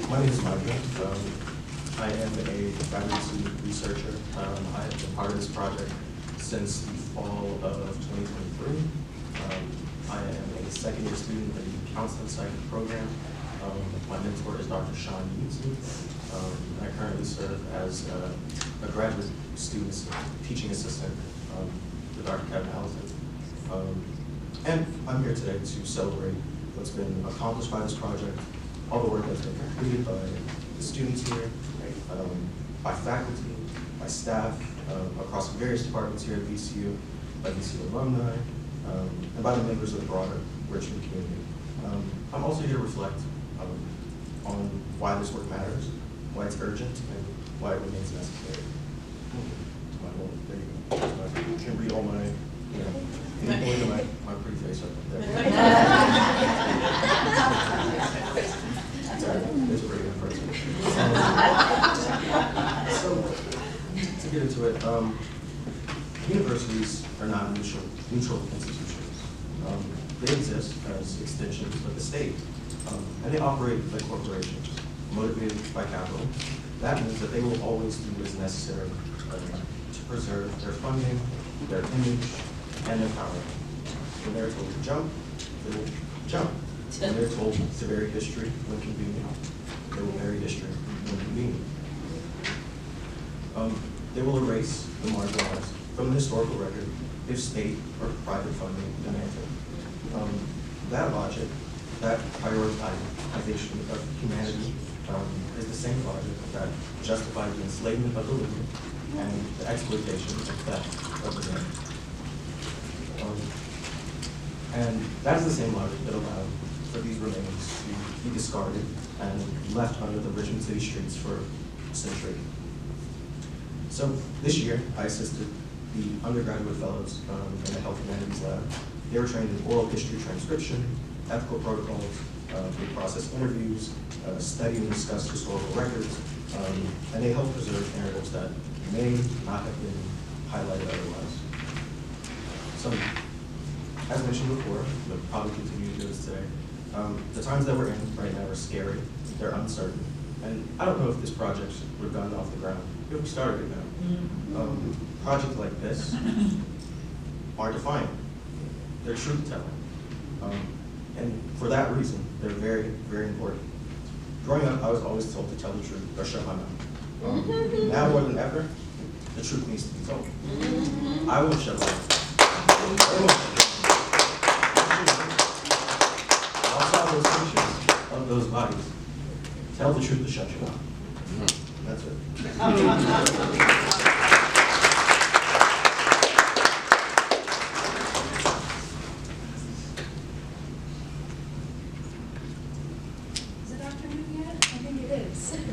my name is Michael. I am a graduate student researcher. I have been part of this project since the fall of 2023. I am a second-year student in the counseling psych program. My mentor is Dr. Sean Eaton. I currently serve as a graduate student teaching assistant with Dr. Kevin Allison. And I'm here today to celebrate what's been accomplished by this project, all the work that's been completed by the students here, by faculty, by staff, across various departments here at VCU, by VCU alumni, and by the members of the broader Richmond community. I'm also here to reflect on why this work matters, why it's urgent, and why it remains necessary. There you go. You can read all my, look at my pretty face right there. There's a pretty good person. So, to get into it, universities are not neutral institutions. They exist as extensions of the state, and they operate like corporations, motivated by capital. That means that they will always do what is necessary to preserve their funding, their image, and their power. When they're told to jump, they will jump. When they're told to bury history when convenient, they will bury history when convenient. They will erase the marginalized from the historical record if state or private funding demand it. That logic that prioritization of humanity is the same logic that justified the enslavement of the living and the exploitation and theft of the dead. And that is the same logic that allowed for these remains to be discarded and left under the Richmond city streets for a century. So this year, I assisted the undergraduate fellows in the Health Humanities Lab. They were trained in oral history transcription, ethical protocols, they process interviews, study and discuss historical records, and they help preserve narratives that may not have been highlighted otherwise. So, as mentioned before, we'll probably continue to do this today. The times that we're in right now are scary, they're uncertain, and I don't know if this project would have gotten off the ground if we started it now. Projects like this are defiant. They're truth-telling. And for that reason, they're very, very important. Growing up, I was always told to tell the truth or shut my mouth. Now more than ever, the truth needs to be told. I won't shut my mouth. I'll solve those pictures of those bodies. Tell the truth to shut your mouth. That's it.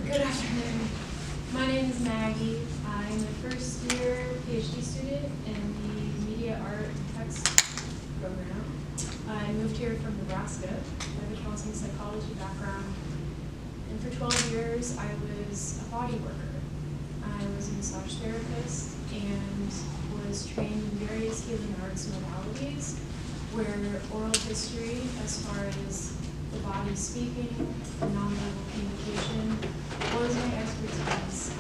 Good afternoon. My name is Maggie. I'm a first-year PhD student in the Media, Art, and Text program. I moved here from Nebraska. I have a counseling psychology background. And for 12 years, I was a body worker. I was a massage therapist and was trained in various healing arts modalities where oral history, as far as the body speaking, nonverbal communication, was my expertise.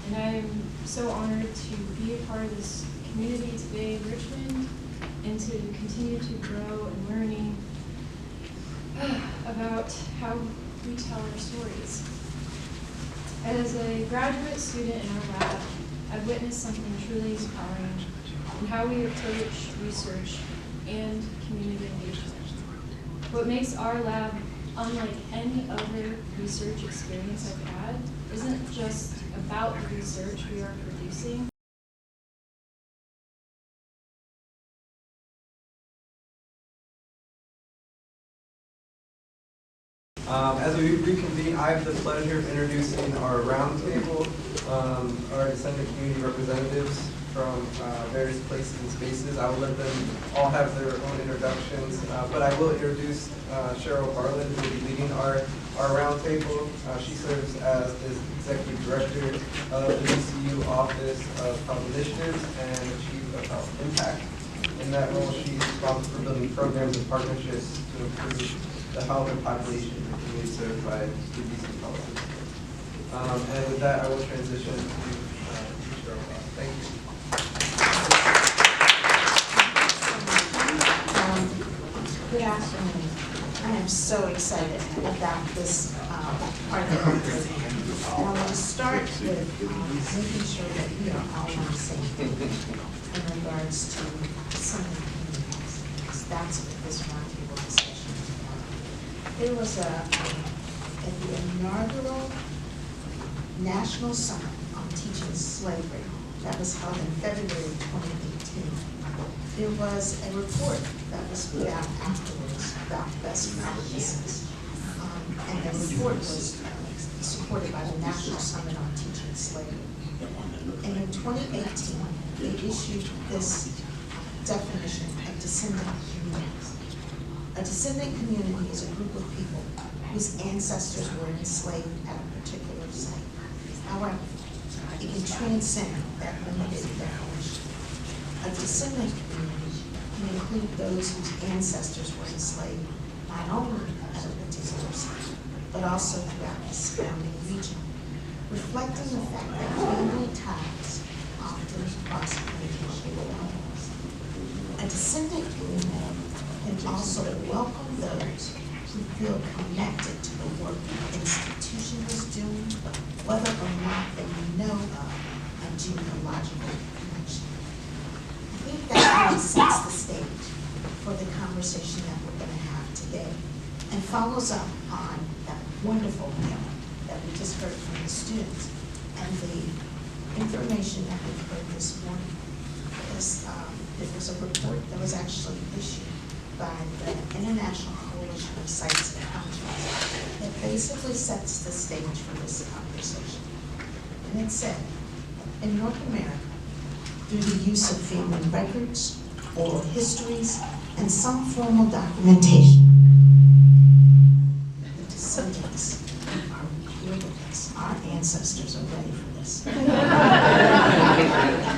And I am so honored to be a part of this community today in Richmond and to continue to grow in learning about how we tell our stories. As a graduate student in our lab, I've witnessed something truly empowering in how we approach research and community engagement. What makes our lab unlike any other research experience I've had isn't just about the research we are producing. As we reconvene, I have the pleasure of introducing our roundtable, our Descendant community representatives from various places and spaces. I will let them all have their own introductions, but I will introduce Sheryl, Garland, who will be leading our roundtable. She serves as the Executive Director of the DCU Office of Health Initiatives and Chief of Health Impact. In that role, she's responsible for building programs and partnerships to improve the health and population of the community served by the DC policies. And with that, I will transition to Sheryl. Thank you. Good afternoon. I am so excited about this part of the conference. And I want to start with making sure that we are all on the same page in regards to some of the communities, because that's what this roundtable discussion is about. There was at the inaugural National Summit on Teaching Slavery that was held in February 2018. There was a report that was put out afterwards about best practices. And the report was supported by the National Summit on Teaching Slavery. And in 2018, they issued this definition of descendant communities. A descendant community is a group of people whose ancestors were enslaved at a particular site. However, it can transcend that limited definition. A descendant community can include those whose ancestors were enslaved not only at a particular site, but also throughout the surrounding region, reflecting the fact that family ties often cross community lines. A descendant community can also welcome those who feel connected to the work the institution is doing, whether or not they know of a genealogical connection. I think that really sets the stage for the conversation that we're going to have today. and follows up on that wonderful panel that we just heard from the students. And the information that we heard this morning is, it was a report that was actually issued by the International Coalition of Sites and Countries that basically sets the stage for this conversation. And it said, in North America, through the use of family records, oral histories, and some formal documentation, the descendants are here with us. Our ancestors are ready for this.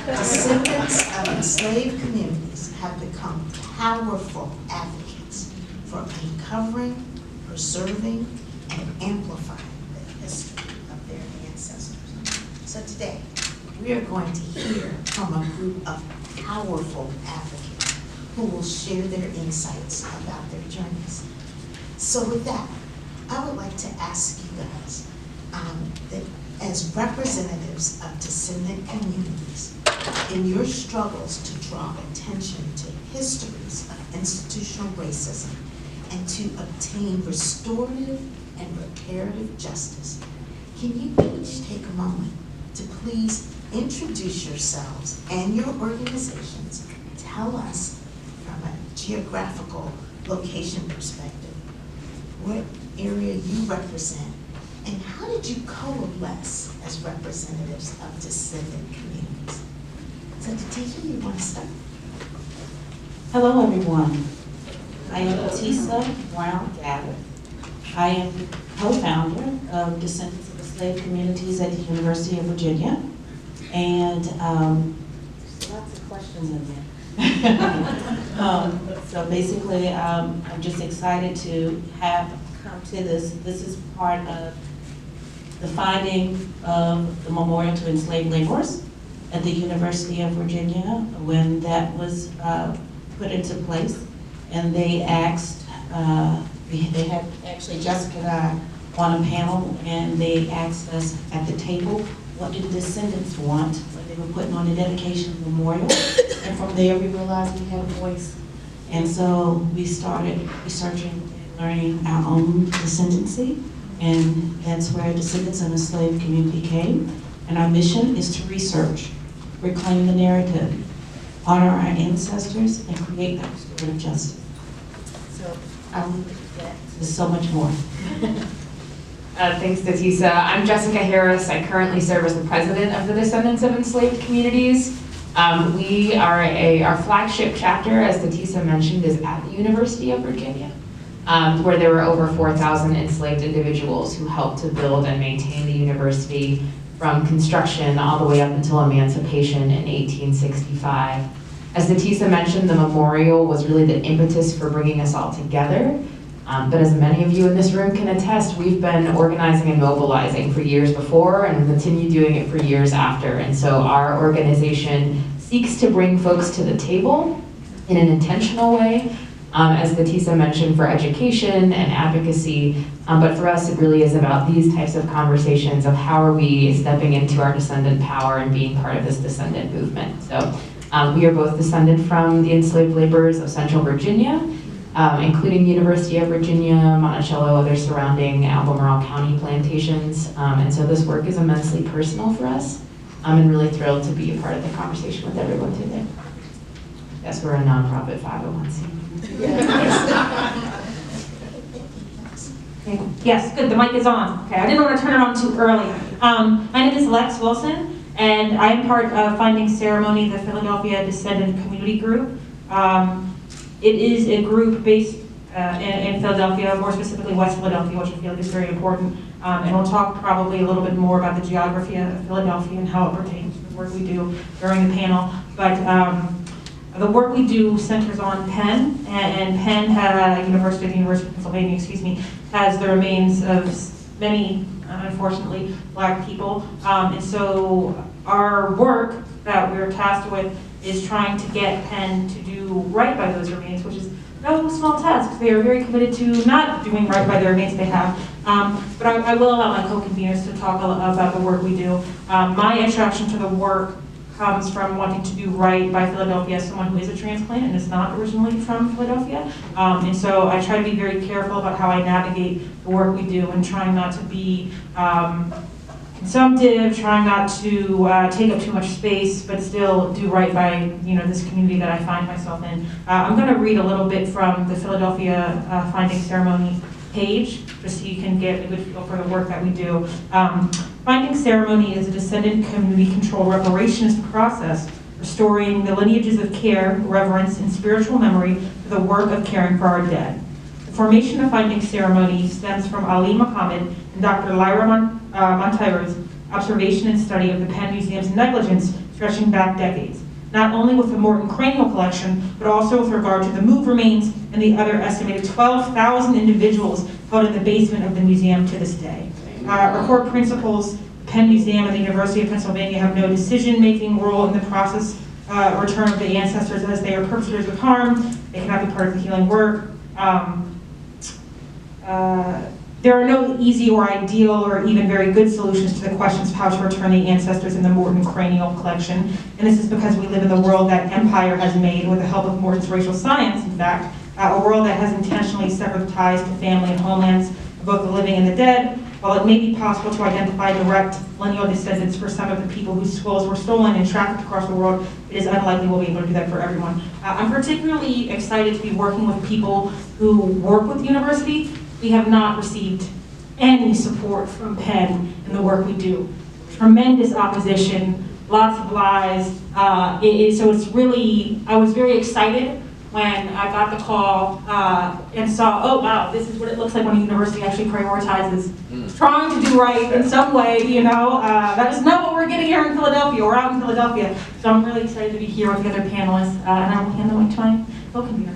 Descendants of enslaved communities have become powerful advocates for uncovering, preserving, and amplifying the history of their ancestors. So today, we are going to hear from a group of powerful advocates who will share their insights about their journeys. So with that, I would like to ask you guys that as representatives of descendant communities, in your struggles to draw attention to histories of institutional racism and to obtain restorative and reparative justice, can you each take a moment to please introduce yourselves and your organizations? Tell us from a geographical location perspective what area you represent, and how did you coalesce as representatives of descendant communities? So DeTeasa, you want to start? Hello everyone. I am DeTeasa Brown-Gabbard. I am co-founder of Descendants of Enslaved Communities at the University of Virginia. And lots of questions in there. So basically, I'm just excited to have come to this. This is part of the finding of the Memorial to Enslaved Laborers at the University of Virginia when that was put into place. And they asked, they had actually Jessica and I on a panel, and they asked us at the table, what did the descendants want when they were putting on the dedication memorial? And from there we realized we had a voice. And so we started researching and learning our own descendancy, and that's where Descendants of Enslaved Community came. And our mission is to research, reclaim the narrative, honor our ancestors, and create that restorative justice. So I'll leave it at that. There's so much more. Thanks, DeTeasa. I'm Jessica Harris. I currently serve as the president of the Descendants of Enslaved Communities. We are our flagship chapter, as DeTeasa mentioned, is at the University of Virginia, where there were over 4,000 enslaved individuals who helped to build and maintain the university from construction all the way up until emancipation in 1865. As DeTeasa mentioned, the memorial was really the impetus for bringing us all together. But as many of you in this room can attest, we've been organizing and mobilizing for years before, and we'll continue doing it for years after. And so our organization seeks to bring folks to the table in an intentional way, as DeTeasa mentioned, for education and advocacy. But for us, it really is about these types of conversations of how are we stepping into our descendant power and being part of this descendant movement. So we are both descended from the enslaved laborers of Central Virginia, including the University of Virginia, Monticello, other surrounding Albemarle County plantations. And so this work is immensely personal for us. I'm really thrilled to be a part of the conversation with everyone today. Yes, we're a nonprofit 501c. Okay. Yes, good, the mic is on. Okay, I didn't want to turn it on too early. My name is Lex Wilson, and I am part of Finding Ceremony, the Philadelphia Descendant Community Group. It is a group based in Philadelphia, more specifically West Philadelphia, which I feel like is very important. And we'll talk probably a little bit more about the geography of Philadelphia and how it pertains to the work we do during the panel. But the work we do centers on Penn, and Penn, the University of Pennsylvania, has the remains of many, unfortunately, Black people. And so our work that we're tasked with is trying to get Penn to do right by those remains, which is no small task. They are very committed to not doing right by the remains they have. But I will allow my co-conveners to talk about the work we do. My introduction to the work comes from wanting to do right by Philadelphia as someone who is a transplant and is not originally from Philadelphia. And so I try to be very careful about how I navigate the work we do and trying not to be consumptive, trying not to take up too much space, but still do right by this community that I find myself in. I'm going to read a little bit from the Philadelphia Finding Ceremony page, just so you can get a good feel for the work that we do. Finding Ceremony is a descendant community-controlled reparationist process, restoring the lineages of care, reverence, and spiritual memory for the work of caring for our dead. The formation of Finding Ceremony stems from Ali Muhammad and Dr. Lyra Monteiro's observation and study of the Penn Museum's negligence stretching back decades, not only with the Morton cranial collection, but also with regard to the move remains and the other estimated 12,000 individuals held in the basement of the museum to this day. Our core principles, the Penn Museum and the University of Pennsylvania have no decision-making role in the process return of the ancestors as they are perpetrators of harm. They cannot be part of the healing work. There are no easy or ideal or even very good solutions to the questions of how to return the ancestors in the Morton cranial collection. And this is because we live in the world that empire has made with the help of Morton's racial science, in fact, a world that has intentionally severed ties to family and homelands of both the living and the dead. While it may be possible to identify direct lineal descendants for some of the people whose skulls were stolen and trafficked across the world, it is unlikely we'll be able to do that for everyone. I'm particularly excited to be working with people who work with the university. We have not received any support from Penn in the work we do. Tremendous opposition, lots of lies. So it's really, I was very excited when I got the call and saw, oh wow, this is what it looks like when a university actually prioritizes trying to do right in some way, That is not what we're getting here in Philadelphia. We're out in Philadelphia. So I'm really excited to be here with the other panelists. And I will hand the mic to my co-convener.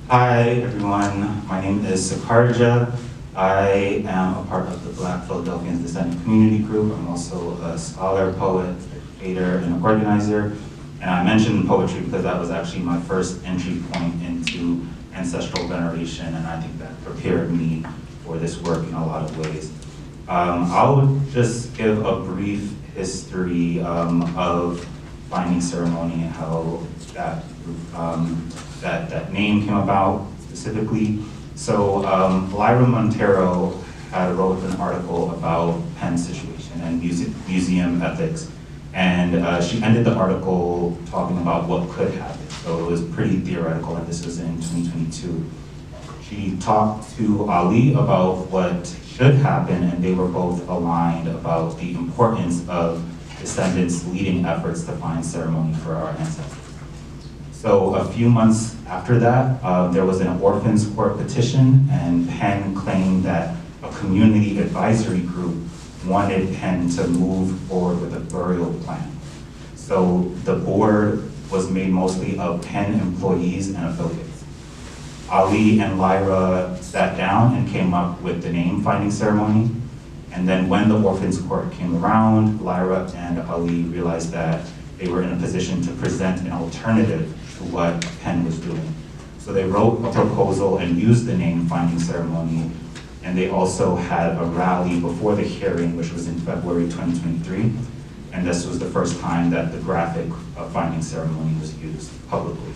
Hi everyone, my name is Sacharja. I am a part of the Black Philadelphians Descendant Community Group. I'm also a scholar, poet, educator, and organizer. And I mentioned poetry because that was actually my first entry point into ancestral veneration, and I think that prepared me for this work in a lot of ways. I'll just give a brief history of Finding Ceremony and how that name came about specifically. So Lyra Montero had wrote an article about Penn's situation and museum ethics. And she ended the article talking about what could happen. So it was pretty theoretical, and this was in 2022. She talked to Ali about what should happen, and they were both aligned about the importance of descendants leading efforts to find ceremony for our ancestors. So a few months after that, there was an orphans court petition, and Penn claimed that a community advisory group wanted Penn to move forward with a burial plan. So the board was made mostly of Penn employees and affiliates. Ali and Lyra sat down and came up with the name Finding Ceremony. And then when the orphans court came around, Lyra and Ali realized that they were in a position to present an alternative to what Penn was doing. So they wrote a proposal and used the name Finding Ceremony. And they also had a rally before the hearing, which was in February 2023. And this was the first time that the graphic of Finding Ceremony was used publicly.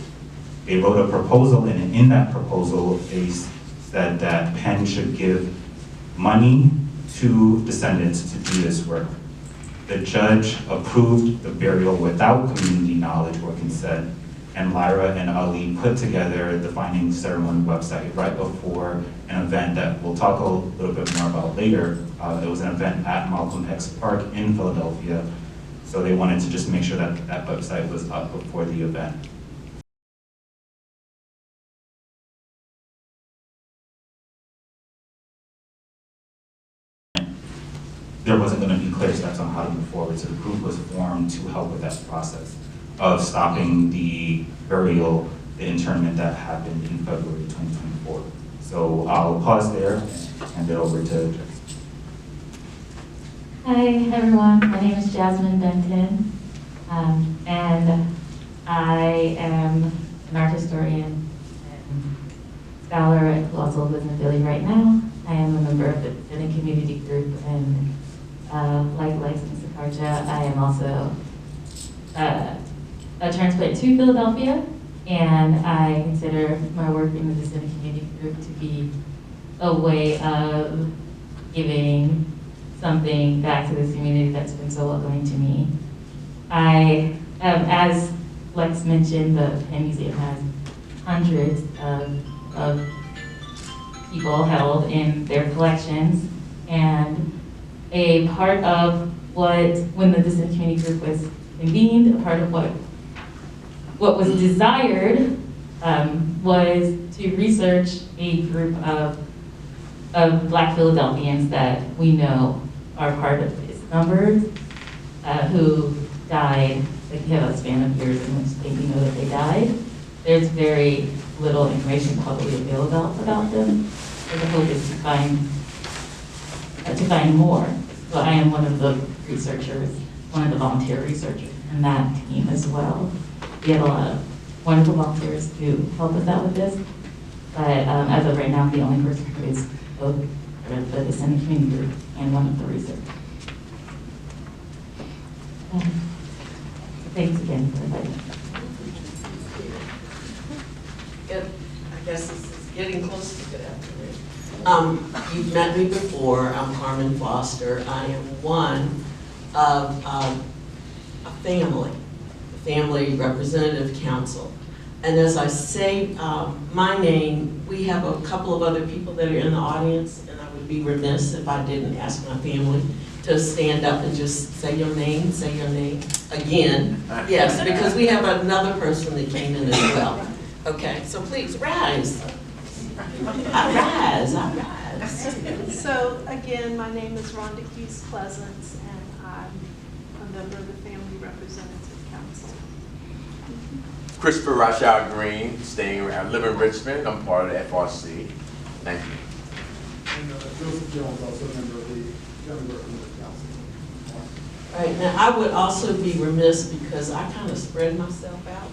They wrote a proposal, and in that proposal, they said that Penn should give money to descendants to do this work. The judge approved the burial without community knowledge or consent, and Lyra and Ali put together the Finding Ceremony website right before an event that we'll talk a little bit more about later. It was an event at Malcolm X Park in Philadelphia, so they wanted to just make sure that that website was up before the event. There wasn't going to be clear steps on how to move forward, so the group was formed to help with that process of stopping the burial, the internment that happened in February 2024. So I'll pause there and hand it over to Jazmin. Hi everyone, my name is Jazmin Benton, and I am an art historian and scholar who also lives in Philly right now. I am a member of the Descendant Community Group, and like Lex and Sacharja, I am also a transplant to Philadelphia, and I consider my work in the Descendant Community Group to be a way of giving something back to this community that's been so welcoming to me. As Lex mentioned, the Penn Museum has hundreds of people held in their collections, and a part of when the Descendant Community Group was convened, a part of what was desired was to research a group of Black Philadelphians that we know are part of this number, who died, like we have a span of years in which we know that they died. There's very little information publicly available about them. So the hope is to find more. So I am one of the researchers, one of the volunteer researchers in that team as well. We have a lot of wonderful volunteers who help us out with this, but as of right now, I'm the only person who is both the Descendant Community Group and one of the researchers. Thanks again for inviting me. I guess this is getting close to good afternoon. You've met me before. I'm Carmen Foster. I am one of a family representative council. And as I say my name, we have a couple of other people that are in the audience, and I would be remiss if I didn't ask my family to stand up and just say your name again. Yes, because we have another person that came in as well. Okay, so please rise. I rise. So again, my name is Rhonda Keys Pleasance, and I'm a member of the Family Representative Council. Christopher Rashad Green, I live in Richmond. I'm part of the FRC. Thank you. And Joseph Jones, also a member of the Family Representative Council. All right, now I would also be remiss because I kind of spread myself out.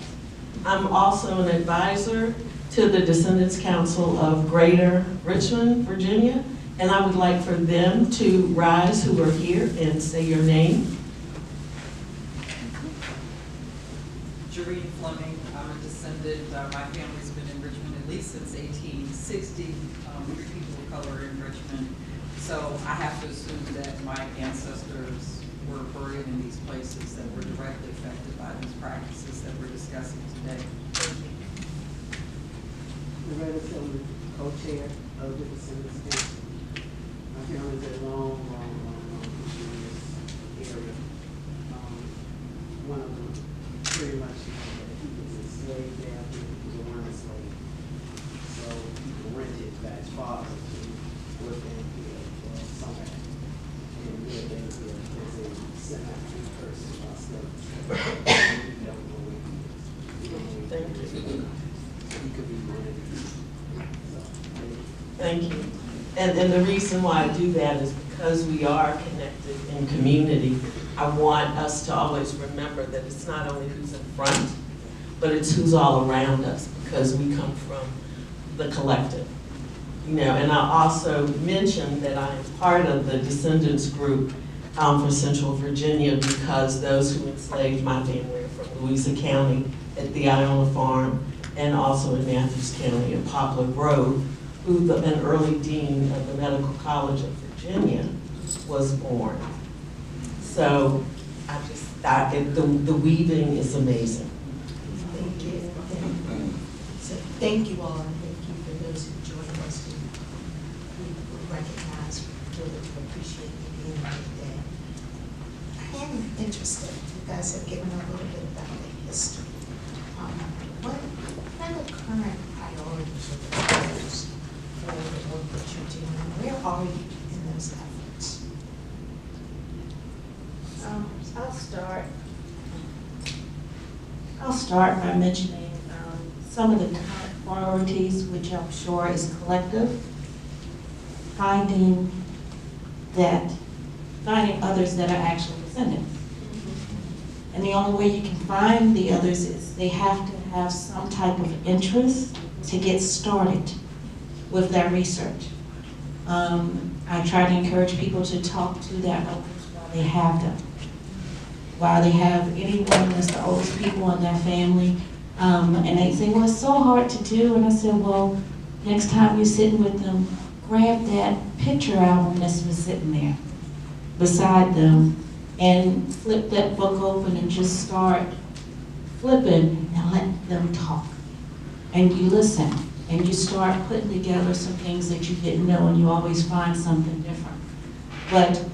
I'm also an advisor to the Descendants Council of Greater Richmond, Virginia, and I would like for them to rise who are here and say your name. Jareen Fleming, I'm a descendant. My family's been in Richmond at least since 1860, 3 people of color in Richmond. So I have to assume that my ancestors were buried in these places that were directly affected by these practices that we're discussing today. Loretta Tillman, co-chair of the Descendants Council. My family's a long history in this area. One of them pretty much he was enslaved there, he was a woman slave. So people rented by his father to work in here for summer. And lived in here as a semi-free person while slaves. We don't know where he is. Thank you. He could be one of these. Thank you. And the reason why I do that is because we are connected in community. I want us to always remember that it's not only who's in front, but it's who's all around us, because we come from the collective. And I also mentioned that I am part of the Descendants group for Central Virginia, because those who enslaved my family are from Louisa County at the Iona Farm, and also in Matthews County at Poplar Grove, who an early dean of the Medical College of Virginia was born. So I just thought the weaving is amazing. Thank you. So thank you all, and thank you for those who joined us, who recognize, really appreciate you being here today. I am interested, you guys have given a little bit about the history. What are the current priorities of the goals for the work that you're doing? Where are you in those efforts? I'll start by mentioning some of the current priorities, which I'm sure is collective. Finding others that are actual descendants. And the only way you can find the others is they have to have some type of interest to get started with their research. I try to encourage people to talk to their elders while they have them. while they have anyone that's the oldest people in their family. And they say, well, it's so hard to do. And I said, well, next time you're sitting with them, grab that picture album that's been sitting there beside them and flip that book open and just start flipping and let them talk. And you listen and you start putting together some things that you didn't know, and you always find something different. But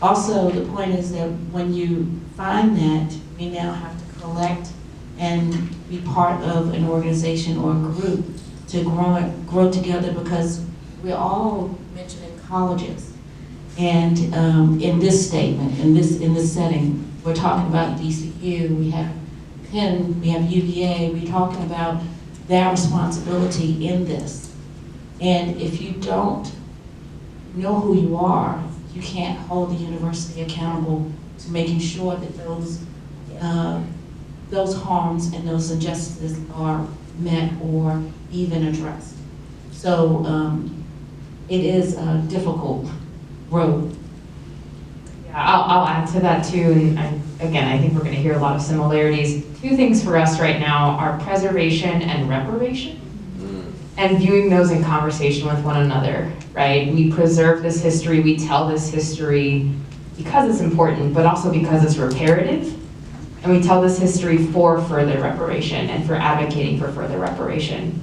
also the point is that when you find that, we now have to collect and be part of an organization or a group to grow together, because we're all mentioning colleges. And in this statement, in this setting, we're talking about DCU, we have Penn, we have UVA, we're talking about their responsibility in this. And if you don't know who you are, you can't hold the university accountable to making sure that those harms and those injustices are met or even addressed. So it is a difficult road. Yeah, I'll add to that too, and again, I think we're going to hear a lot of similarities. Two things for us right now are preservation and reparation, and viewing those in conversation with one another, right? We preserve this history, we tell this history because it's important, but also because it's reparative, and we tell this history for further reparation and for advocating for further reparation.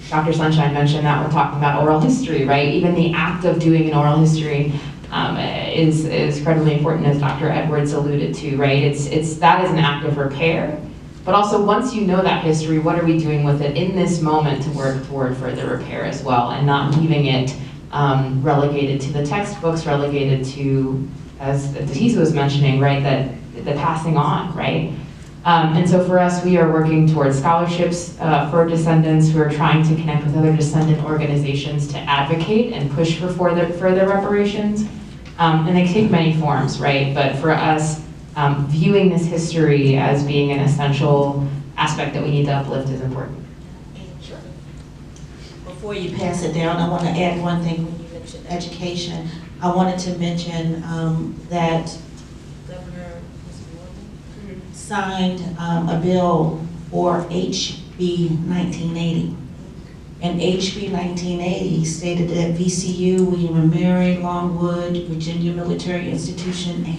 Dr. Sunshine mentioned that when talking about oral history, right? Even the act of doing an oral history is incredibly important, as Dr. Edwards alluded to, right? That is an act of repair, but also once you know that history, what are we doing with it in this moment to work toward further repair as well, and not leaving it relegated to the textbooks, relegated to, as DeTeasa was mentioning, right, that the passing on, right? And so for us, we are working towards scholarships for descendants who are trying to connect with other descendant organizations to advocate and push for further reparations. And they take many forms, right? But for us, viewing this history as being an essential aspect that we need to uplift is important. Before you pass it down, I want to add one thing. When you mentioned education, I wanted to mention that Governor signed a bill for HB 1980. And HB 1980 stated that VCU, William & Mary, Longwood, Virginia Military Institution, and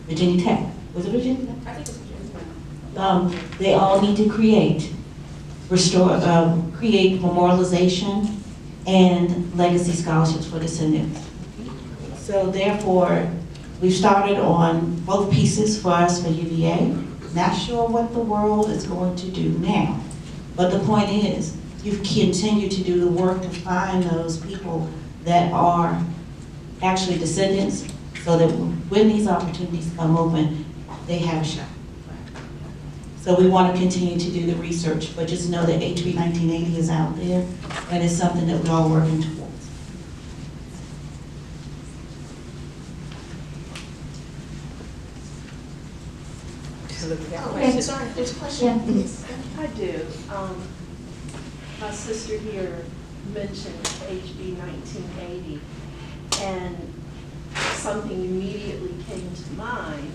Virginia Tech. Was it Virginia Tech? I think it was Virginia Tech. They all need to create memorialization and legacy scholarships for descendants. So therefore, we've started on both pieces for us for UVA. Not sure what the world is going to do now. But the point is, you continue to do the work to find those people that are actually descendants, so that when these opportunities come open, they have a shot. So we want to continue to do the research, but just know that HB 1980 is out there, and it's something that we're all working towards. Okay, sorry, there's a question. Yes. I do. My sister here mentioned HB 1980, and something immediately came to mind,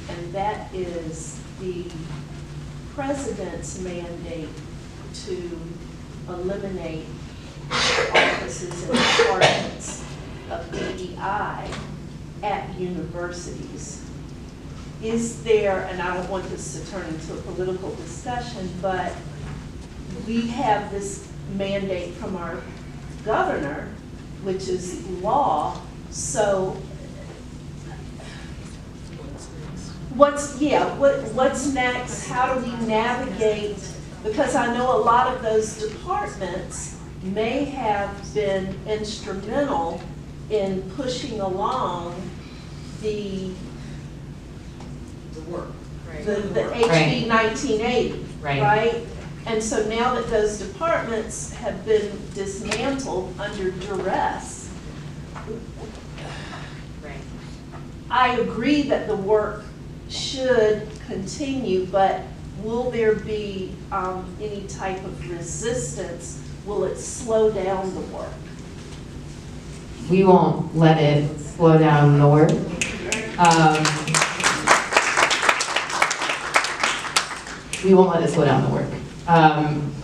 and that is the president's mandate to eliminate offices and departments of DEI at universities. Is there, and I don't want this to turn into a political discussion, but we have this mandate from our governor, which is law. So what's next? How do we navigate? Because I know a lot of those departments may have been instrumental in pushing along the work, the HB 1980, right? And so now that those departments have been dismantled under duress, I agree that the work should continue, but will there be any type of resistance? Will it slow down the work? We won't let it slow down the work. we won't let it slow down the work.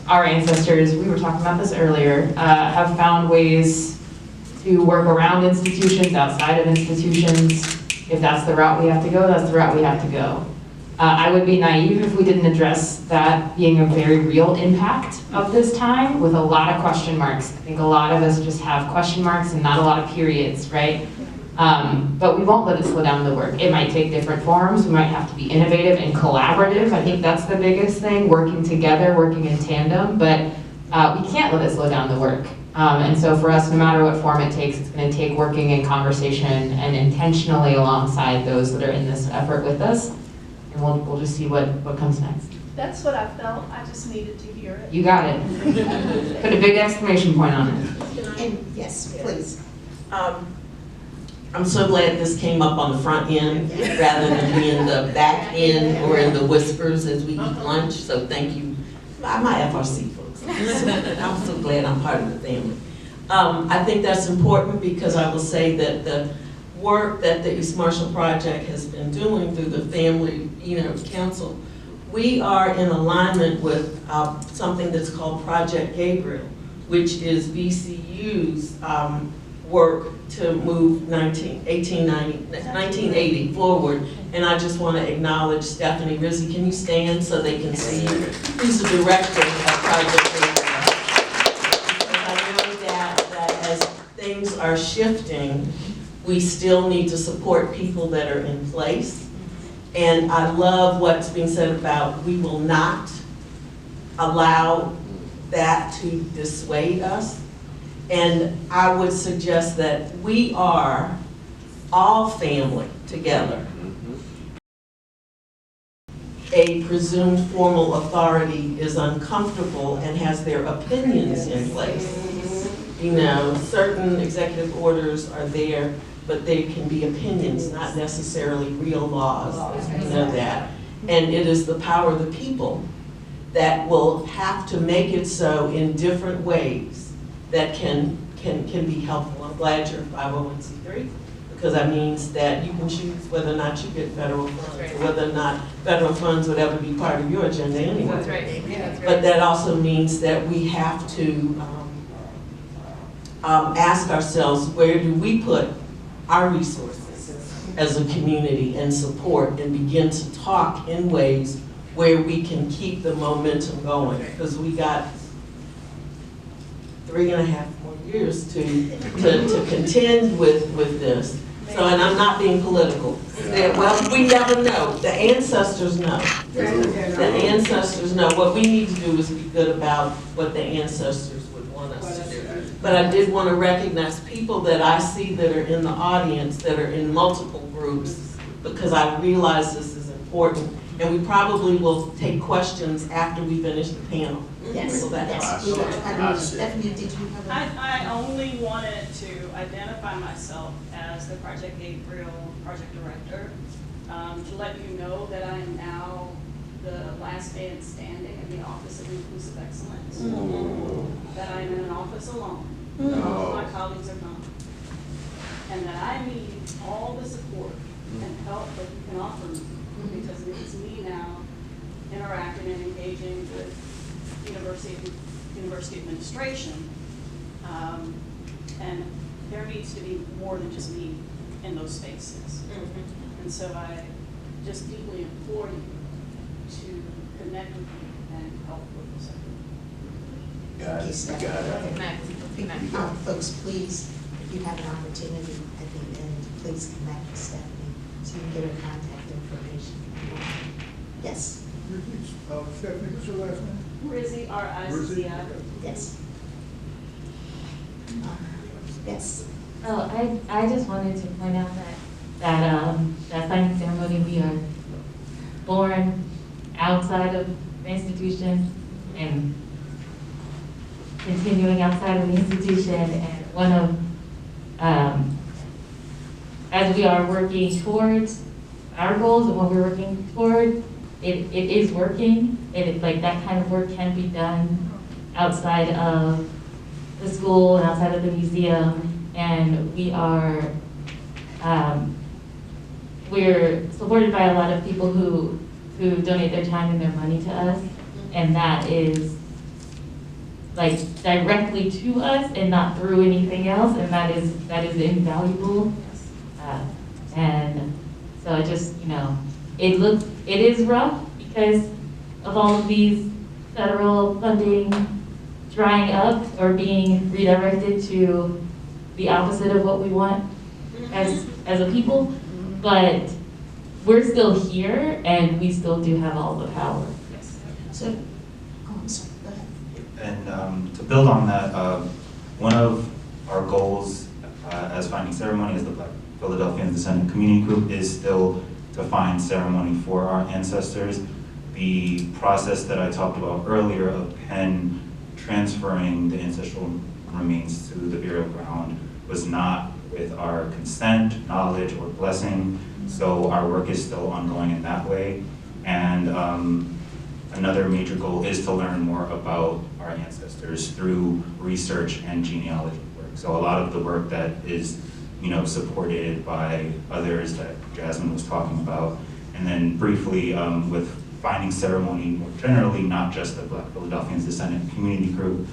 Our ancestors, we were talking about this earlier, have found ways to work around institutions, outside of institutions. If that's the route we have to go, that's the route we have to go. I would be naive if we didn't address that being a very real impact of this time with a lot of question marks. I think a lot of us just have question marks and not a lot of periods, right? But we won't let it slow down the work. It might take different forms. We might have to be innovative and collaborative. I think that's the biggest thing, working together, working in tandem, but we can't let it slow down the work. And so for us, no matter what form it takes, it's going to take working in conversation and intentionally alongside those that are in this effort with us. And we'll just see what comes next. That's what I felt. I just needed to hear it. You got it. Put a big exclamation point on it. And yes, please. I'm so glad this came up on the front end rather than be in the back end or in the whispers as we eat lunch. So thank you, my FRC folks. I'm so glad I'm part of the family. I think that's important because I will say that the work that the East Marshall Project has been doing through the Family Council, we are in alignment with something that's called Project Gabriel, which is BCU's work to move 1980 forward. And I just want to acknowledge Stephanie Rizzi. Can you stand so they can see you? Who's the director of Project Gabriel. I know that as things are shifting, we still need to support people that are in place. And I love what's being said about we will not allow that to dissuade us. And I would suggest that we are all family together. A presumed formal authority is uncomfortable and has their opinions in place. Certain executive orders are there, but they can be opinions, not necessarily real laws. We know that. And it is the power of the people that will have to make it so in different ways that can be helpful. I'm glad you're 501c3 because that means that you can choose whether or not you get federal funds or whether or not federal funds would ever be part of your agenda anyway. That's right. Yeah, that's right. But that also means that we have to ask ourselves, where do we put our resources as a community and support and begin to talk in ways where we can keep the momentum going, because we got 3.5 more years to contend with this. So, and I'm not being political. Well, we never know. The ancestors know. The ancestors know. What we need to do is be good about what the ancestors would want us to do. But I did want to recognize people that I see that are in the audience that are in multiple groups, because I realize this is important. And we probably will take questions after we finish the panel. Yes, so yes. Stephanie, did you have I only wanted to identify myself as the Project Gabriel project director, to let you know that I am now the last man standing in the Office of Inclusive Excellence. That I am in an office alone. All of my colleagues are gone. And that I need all the support and help that you can offer me, because it's me now interacting and engaging with university administration, and there needs to be more than just me in those spaces. And so I just deeply implore you to connect with me and help with this effort. Folks, please, if you have an opportunity at the end, please connect with Stephanie so you can get her contact information. Yes. Stephanie, what's your last name? Rizzi, R-I-Z-Z-I. Yes. Yes. Oh, I just wanted to point out that signing ceremony, we are born outside of the institution and continuing outside of the institution, and one of, as we are working towards our goals and what we're working toward, it is working. Like that kind of work can be done outside of the school and outside of the museum, and we're supported by a lot of people who who donate their time and their money to us, and that is like directly to us and not through anything else, and that is invaluable. And so it just, it is rough because of all of these federal funding drying up or being redirected to the opposite of what we want as a people, but we're still here and we still do have all the power. Yes. So, I'm sorry, go ahead. And to build on that, one of our goals as Finding Ceremony as the Black Philadelphians Descendant Community Group is still to find ceremony for our ancestors. The process that I talked about earlier of Penn transferring the ancestral remains to the burial ground was not with our consent, knowledge, or blessing. So our work is still ongoing in that way. And another major goal is to learn more about our ancestors through research and genealogy work. So a lot of the work that is, supported by others that Jazmin was talking about. And then briefly with Finding Ceremony more generally, not just the Black Philadelphians Descendant Community Group,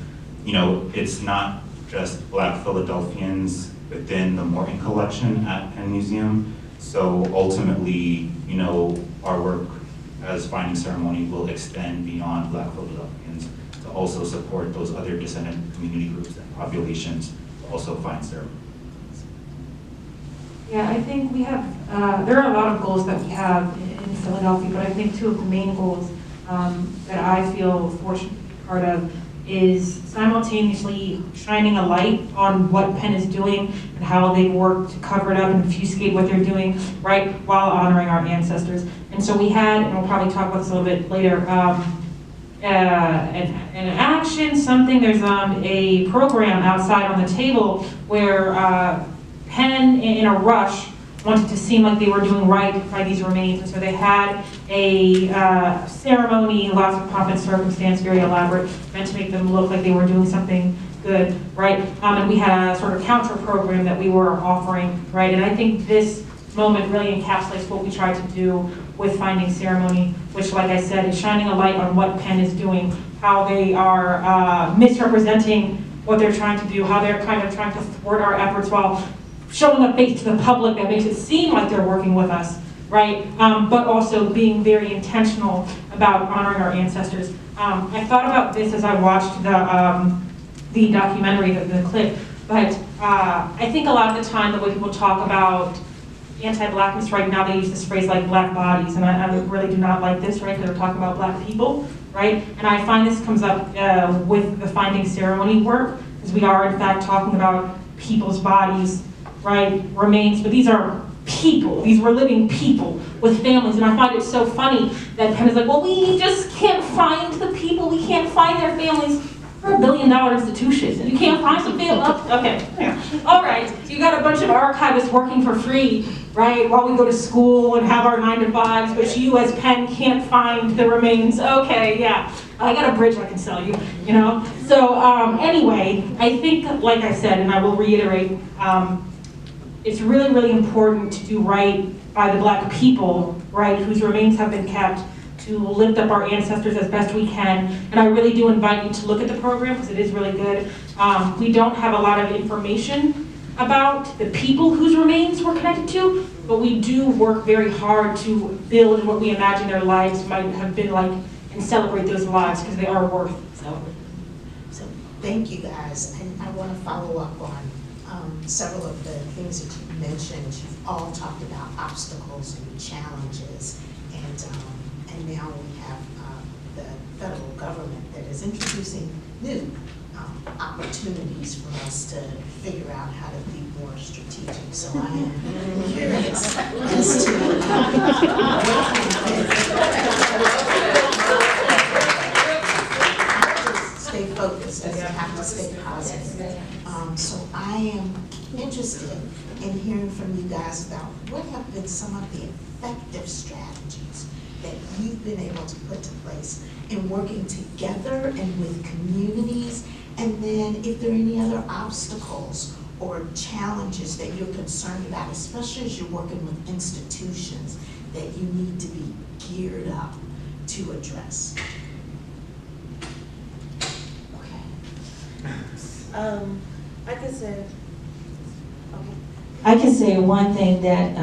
it's not just Black Philadelphians within the Morton collection at Penn Museum. So ultimately, our work as Finding Ceremony will extend beyond Black Philadelphians to also support those other descendant community groups and populations to also find ceremony. Yeah, I think we have, there are a lot of goals that we have in Philadelphia, but I think two of the main goals that I feel fortunate to be part of is simultaneously shining a light on what Penn is doing and how they work to cover it up and obfuscate what they're doing, right, while honoring our ancestors. And so we had, and we'll probably talk about this a little bit later, an action, something, there's a program outside on the table where Penn, in a rush, wanted to seem like they were doing right by these remains, and so they had a ceremony, lots of pomp and circumstance, very elaborate, meant to make them look like they were doing something good, right? And we had a sort of counter program that we were offering, right? And I think this moment really encapsulates what we tried to do with Finding Ceremony, which, like I said, is shining a light on what Penn is doing, how they are misrepresenting what they're trying to do, how they're kind of trying to thwart our efforts while showing a face to the public that makes it seem like they're working with us, right? But also being very intentional about honoring our ancestors. I thought about this as I watched the documentary, the clip, but I think a lot of the time the way people talk about anti-blackness right now, they use this phrase like black bodies, and I really do not like this, right, because they're talking about black people, right? And I find this comes up with the Finding Ceremony work, because we are in fact talking about people's bodies, right, remains, but these are people. These were living people with families, and I find it so funny that Penn is like, well, we just can't find the people, we can't find their families. We're $1 billion institution. You can't find some family? Okay, yeah. All right, you got a bunch of archivists working for free, right, while we go to school and have our 9-to-5s, but you as Penn can't find the remains. Okay, yeah. I got a bridge I can sell you, So anyway, I think, like I said, and I will reiterate, it's really, really important to do right by the black people, right, whose remains have been kept, to lift up our ancestors as best we can. And I really do invite you to look at the program because it is really good. We don't have a lot of information about the people whose remains we're connected to, but we do work very hard to build what we imagine their lives might have been like and celebrate those lives because they are worth celebrating. So thank you guys, and I want to follow up on several of the things that you mentioned. You've all talked about obstacles and challenges, and now we have the federal government that is introducing new opportunities for us to figure out how to be more strategic. So I am curious as to stay focused, as you have to stay positive. So I am interested in hearing from you guys about what have been some of the effective strategies that you've been able to put to place in working together and with communities, and then if there are any other obstacles or challenges that you're concerned about, especially as you're working with institutions that you need to be geared up to address? Like I said, I can say one thing that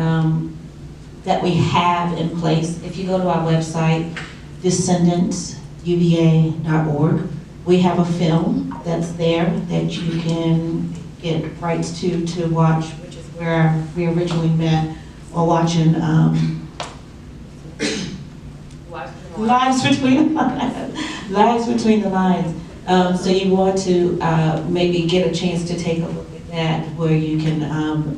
that we have in place. If you go to our website, DescendantsUVA.org, we have a film that's there that you can get rights to watch, which is where we originally met, or watching Lives Between the Lines. Lives Between the Lines. So you want to maybe get a chance to take a look at that, where you can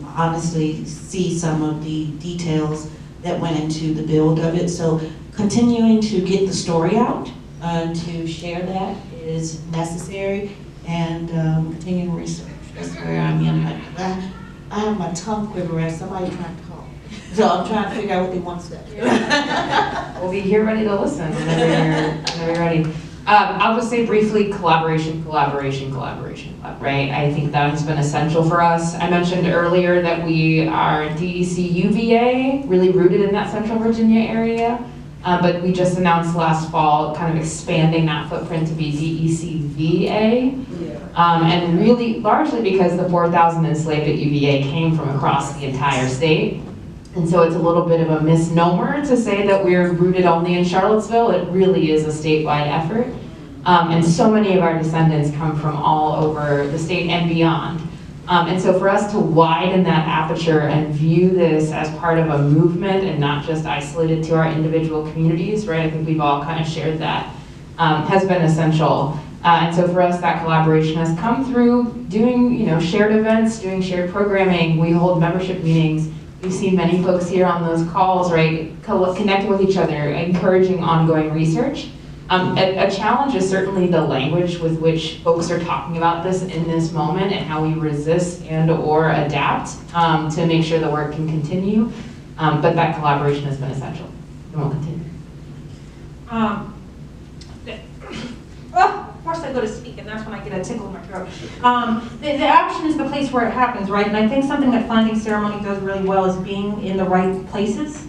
honestly see some of the details that went into the build of it. So continuing to get the story out, to share that is necessary, and continuing research. That's where I am. I have my tongue quivering as somebody trying to talk. So I'm trying to figure out what they want to say. We'll be here ready to listen whenever you're ready. I'll just say briefly, collaboration, right? I think that has been essential for us. I mentioned earlier that we are DEC-UVA, really rooted in that Central Virginia area, but we just announced last fall kind of expanding that footprint to be DEC-VA, and really largely because the 4,000 enslaved at UVA came from across the entire state. And so it's a little bit of a misnomer to say that we're rooted only in Charlottesville. It really is a statewide effort. And so many of our descendants come from all over the state and beyond. And so for us to widen that aperture and view this as part of a movement and not just isolated to our individual communities, right? I think we've all kind of shared that, has been essential. And so for us, that collaboration has come through doing, shared events, doing shared programming. We hold membership meetings. We've seen many folks here on those calls, right, connecting with each other, encouraging ongoing research. A challenge is certainly the language with which folks are talking about this in this moment and how we resist and or adapt to make sure the work can continue. But that collaboration has been essential and will continue. Of course I go to speak, and that's when I get a tickle in my throat. The action is the place where it happens, right? And I think something that Finding Ceremony does really well is being in the right places.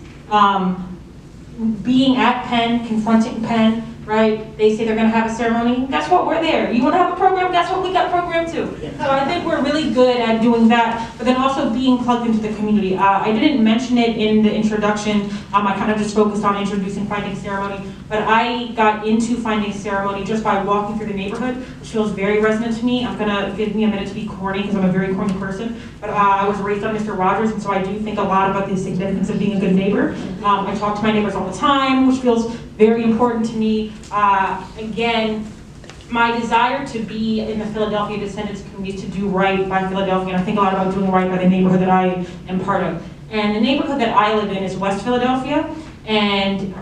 Being at Penn, confronting Penn, right? They say they're gonna have a ceremony. Guess what? We're there. You wanna have a program? Guess what? We got a program too. So I think we're really good at doing that, but then also being plugged into the community. I didn't mention it in the introduction. I kind of just focused on introducing Finding Ceremony, but I got into Finding Ceremony just by walking through the neighborhood, which feels very resonant to me. I'm gonna give me a minute to be corny because I'm a very corny person, but I was raised on Mr. Rogers, and so I do think a lot about the significance of being a good neighbor. I talk to my neighbors all the time, which feels very important to me. Again, my desire to be in the Philadelphia Descendants community is to do right by Philadelphia, and I think a lot about doing right by the neighborhood that I am part of. And the neighborhood that I live in is West Philadelphia, and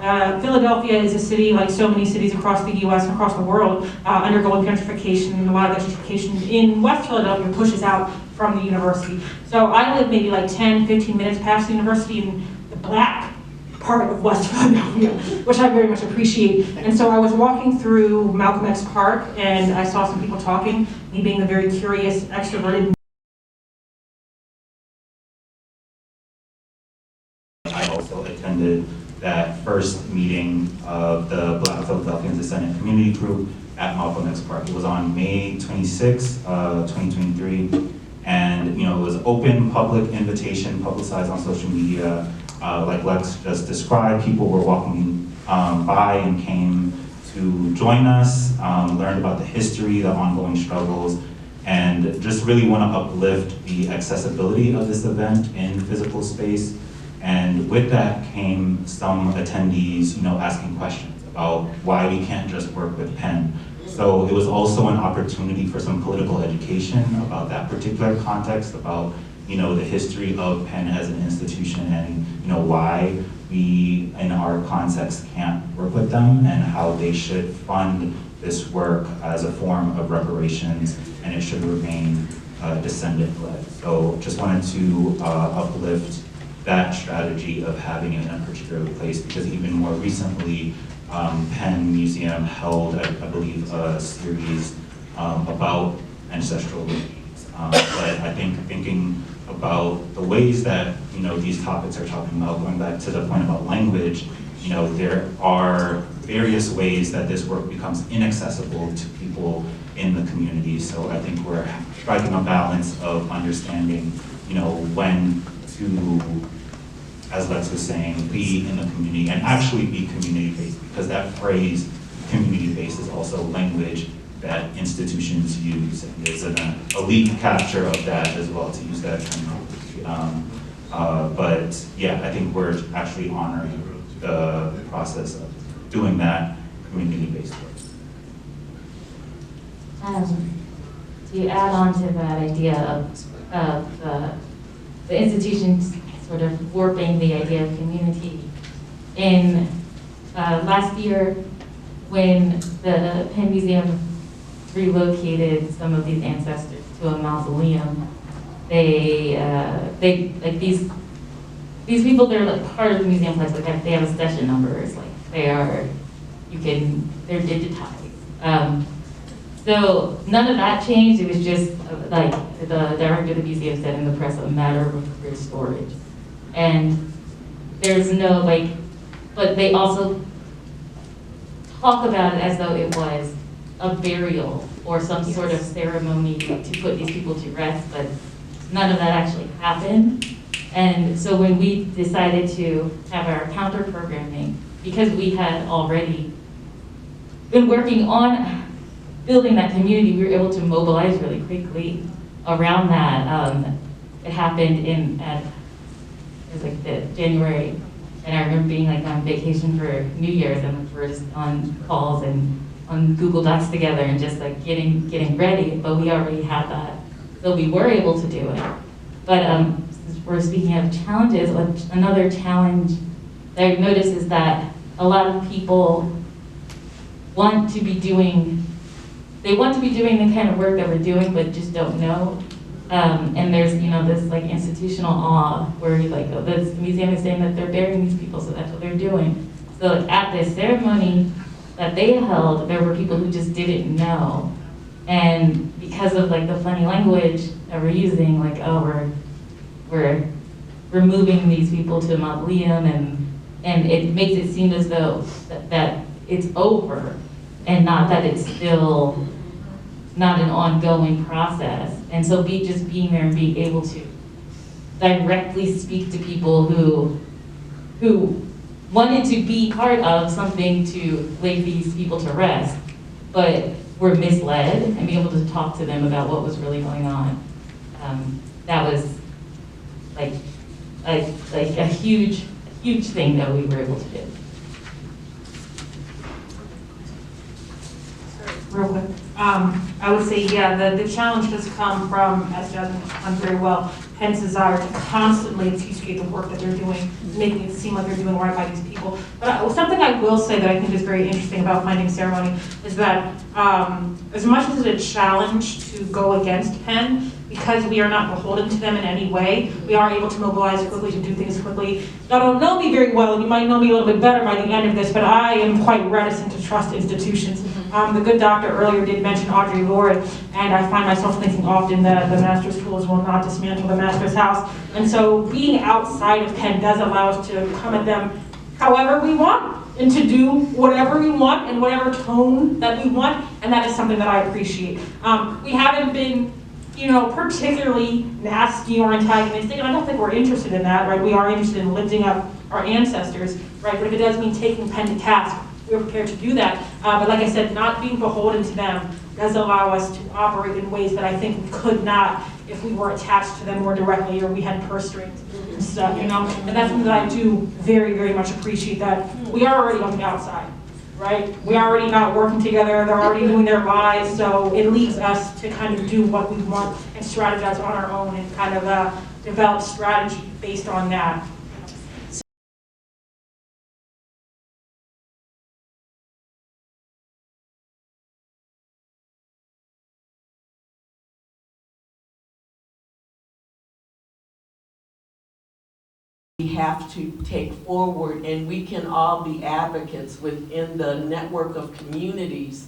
Philadelphia is a city, like so many cities across the US and across the world, undergoing gentrification, and a lot of that gentrification in West Philadelphia pushes out from the university. So I live maybe like 10, 15 minutes past the university in the black part of West Philadelphia, which I very much appreciate. And so I was walking through Malcolm X Park, and I saw some people talking, me being a very curious, extroverted. I also attended that first meeting of the Black Philadelphians Descendant Community Group at Malcolm X Park. It was on May 26, 2023. And it was open, public invitation, publicized on social media. Like Lex just described, people were walking by and came to join us, learn about the history, the ongoing struggles, and just really want to uplift the accessibility of this event in physical space. And with that came some attendees, asking questions about why we can't just work with Penn. So it was also an opportunity for some political education about that particular context, about the history of Penn as an institution, and why we, in our context, can't work with them, and how they should fund this work as a form of reparations, and it should remain descendant-led. So just wanted to uplift that strategy of having it in a particular place, because even more recently, Penn Museum held, I believe, a series about ancestral remains. But I think thinking about the ways that, these topics are talking about, going back to the point about language, there are various ways that this work becomes inaccessible to people in the community. So I think we're striking a balance of understanding, when to, as Lex was saying, be in the community and actually be community-based, because that phrase, community-based, is also language that institutions use, and there's an elite capture of that as well, to use that terminology. But yeah, I think we're actually honoring the process of doing that community-based work. To add on to that idea of the institutions sort of warping the idea of community, in last year when the Penn Museum relocated some of these ancestors to a mausoleum, they like these people, they're like part of the museum place, like they have a session number, it's like they're digitized. So none of that changed, it was just like the director of the museum said in the press, a matter of career storage. And there's no but they also talk about it as though it was a burial or some sort of ceremony to put these people to rest, but none of that actually happened. And so when we decided to have our counter programming, because we had already been working on building that community, we were able to mobilize really quickly around that. It happened it was like the January, and I remember being like on vacation for New Year's, and we were just on calls and on Google Docs together and just like getting ready, but we already had that. So we were able to do it. But since we're speaking of challenges, another challenge that I've noticed is that a lot of people want to be doing the kind of work that we're doing, but just don't know. And there's, this like institutional awe where you're like, oh, this museum is saying that they're burying these people, so that's what they're doing. So like, at this ceremony that they held, there were people who just didn't know. And because of like the funny language that we're using, like, oh, we're moving these people to a mausoleum, and it makes it seem as though that it's over, and not that it's still not an ongoing process. And so just being there and being able to directly speak to people who wanted to be part of something to lay these people to rest, but were misled, and be able to talk to them about what was really going on. That was like a huge thing that we were able to do. Real quick. I would say, yeah, the challenge does come from, as Jazmin done very well, Penn's desire to constantly obfuscate the work that they're doing, making it seem like they're doing right by these people. But something I will say that I think is very interesting about Finding Ceremony is that as much as it's a challenge to go against Penn, because we are not beholden to them in any way, we are able to mobilize quickly, to do things quickly. Y'all don't know me very well, and you might know me a little bit better by the end of this, but I am quite reticent to trust institutions. The good doctor earlier did mention Audre Lorde, and I find myself thinking often that the master's tools will not dismantle the master's house. And so being outside of Penn does allow us to come at them however we want, and to do whatever we want in whatever tone that we want, and that is something that I appreciate. We haven't been, particularly nasty or antagonistic, and I don't think we're interested in that, right? We are interested in lifting up our ancestors, right? But if it does mean taking Penn to task, we're prepared to do that. But like I said, not being beholden to them does allow us to operate in ways that I think we could not if we were attached to them more directly, or we had purse strings and stuff, And that's something that I do very, very much appreciate, that we are already on the outside, right? We're already not working together, they're already doing their lives, so it leaves us to kind of do what we want and strategize on our own, and kind of develop strategy based on that. We have to take forward, and we can all be advocates within the network of communities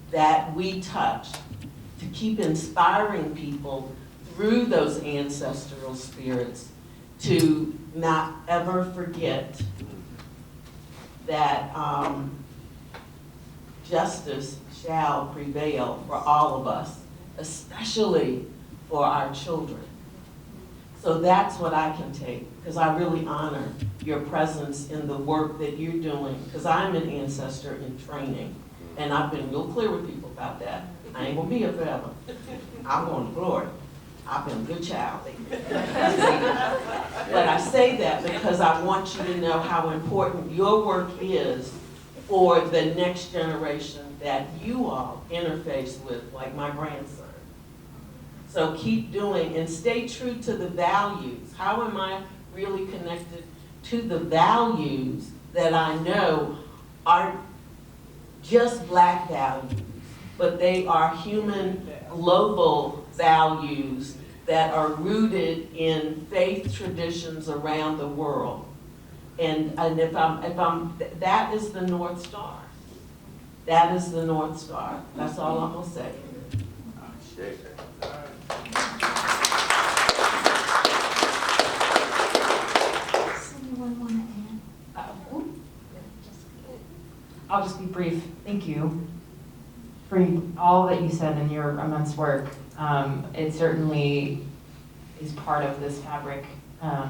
that we touch to keep inspiring people through those ancestral spirits to not ever forget that justice shall prevail for all of us, especially for our children. So that's what I can take, because I really honor your presence in the work that you're doing, because I'm an ancestor in training, and I've been real clear with people about that. I ain't gonna be here forever. I'm going to glory. I've been a good child. But I say that because I want you to know how important your work is for the next generation that you all interface with, like my grandson. So keep doing and stay true to the values. How am I really connected to the values that I know aren't just Black values, but they are human global values that are rooted in faith traditions around the world. And if I'm, that is the North Star. That is the North Star. That's all I'm gonna say. Someone want to add? I'll just be brief. Thank you for all that you said in your immense work. It certainly is part of this fabric. I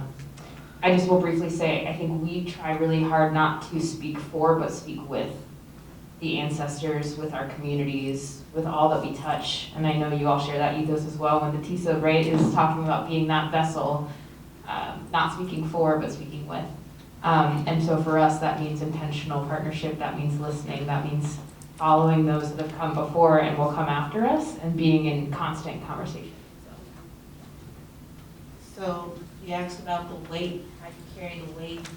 just will briefly say, I think we try really hard not to speak for, but speak with the ancestors, with our communities, with all that we touch. And I know you all share that ethos as well when DeTeasa, right, is talking about being that vessel, not speaking for, but speaking with. And so for us, that means intentional partnership, that means listening, that means following those that have come before and will come after us, and being in constant conversation. So you asked about the weight, how you carry the weight.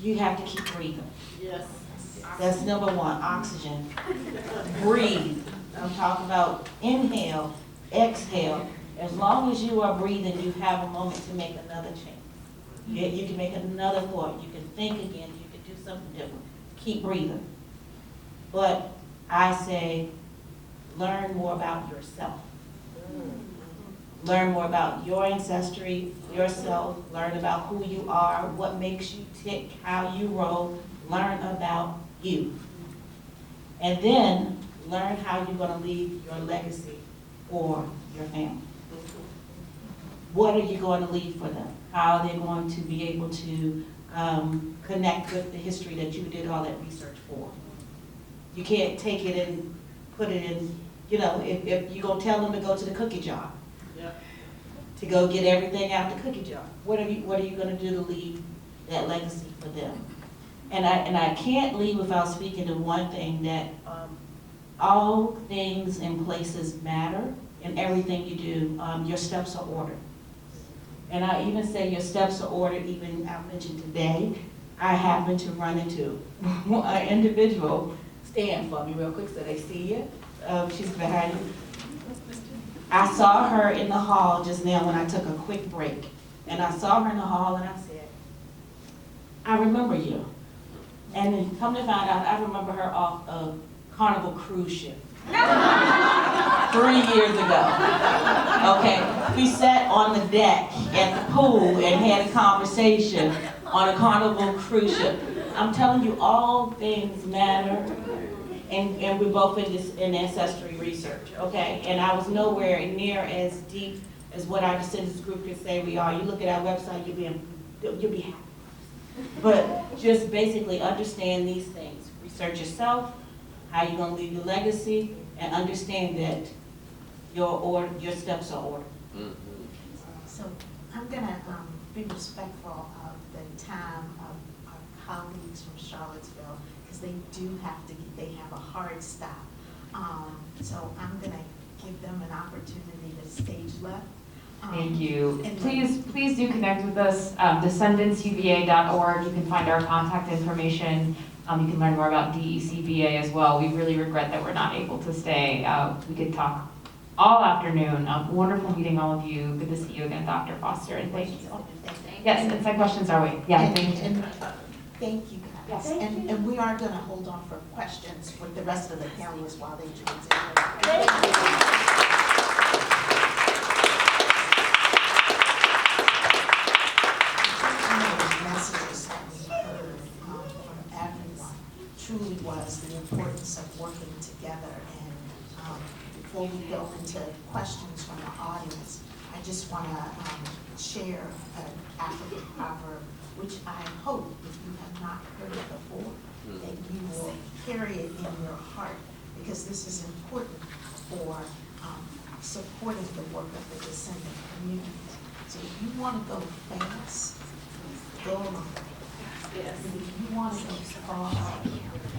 You have to keep breathing. Yes. That's number one, oxygen. Breathe. I'm talking about inhale, exhale. As long as you are breathing, you have a moment to make another change. You can make another thought. You can think again. You can do something different. Keep breathing. But I say, learn more about yourself. Learn more about your ancestry, yourself. Learn about who you are, what makes you tick, how you roll. Learn about you. And then learn how you're going to leave your legacy for your family. What are you going to leave for them? How are they going to be able to connect with the history that you did all that research for? You can't take it and put it in, you know, if you're going to tell them to go to the cookie jar, to go get everything out the cookie jar, what are you going to do to leave that legacy for them? And I can't leave without speaking to one thing, that all things and places matter, and everything you do, your steps are ordered. And I even say your steps are ordered, even I mentioned today, I happened to run into an individual. Stand for me real quick so they see you. She's behind you. I saw her in the hall just now when I took a quick break. And I saw her in the hall and I said, I remember you. And then come to find out, I remember her off a Carnival cruise ship. 3 years ago. Okay, we sat on the deck at the pool and had a conversation on a Carnival cruise ship. I'm telling you, all things matter, and we're both in ancestry research, okay? And I was nowhere near as deep as what our descendants group can say we are. You look at our website, you'll be happy. But just basically understand these things. Research yourself, how you're gonna leave your legacy, and understand that your steps are ordered. So I'm gonna be respectful of the time of our colleagues from Charlottesville, because they do have to, they have a hard stop. So I'm gonna give them an opportunity to stage left. Thank you. Please do connect with us, descendantsuva.org. You can find our contact information. You can learn more about DECBA as well. We really regret that we're not able to stay. We could talk all afternoon. Wonderful meeting all of you. Good to see you again, Dr. Foster, and thank you. Yes, and send questions our way. Yeah, thank you. Thank you, guys. Yes. And we are going to hold on for questions for the rest of the panelists while they transition. truly was the importance of working together. And before we go into questions from the audience, I just want to share an African proverb, which I hope, if you have not heard it before, that you will carry it in your heart, because this is important for supporting the work of the descendant communities. So if you want to go fast, go along. Yes. If you want to go far,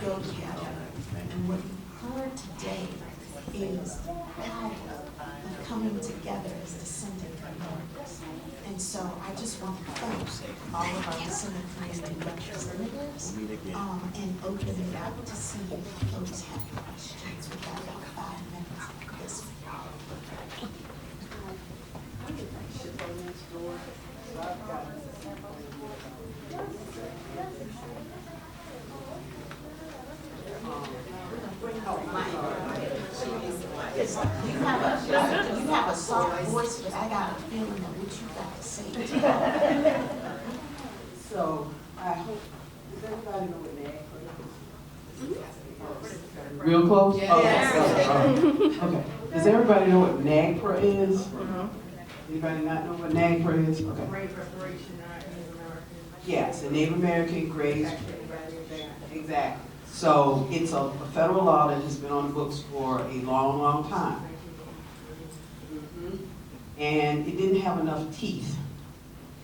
go together. And what you heard today is the power of coming together as descendant communities. And so I just want to thank all of our descendant community representatives and open it up to see if folks have questions. We've got about 5 minutes of this. You have a soft voice, but I got a feeling of what you got to say. So, I hope, does everybody know what NAGPRA is? Real close? Yes. Okay. Does everybody know what NAGPRA is? Anybody not know what NAGPRA is? Okay. Grade preparation, Native American. Yes, a Native American grade. Exactly. So it's a federal law that has been on the books for a long, long time. And it didn't have enough teeth.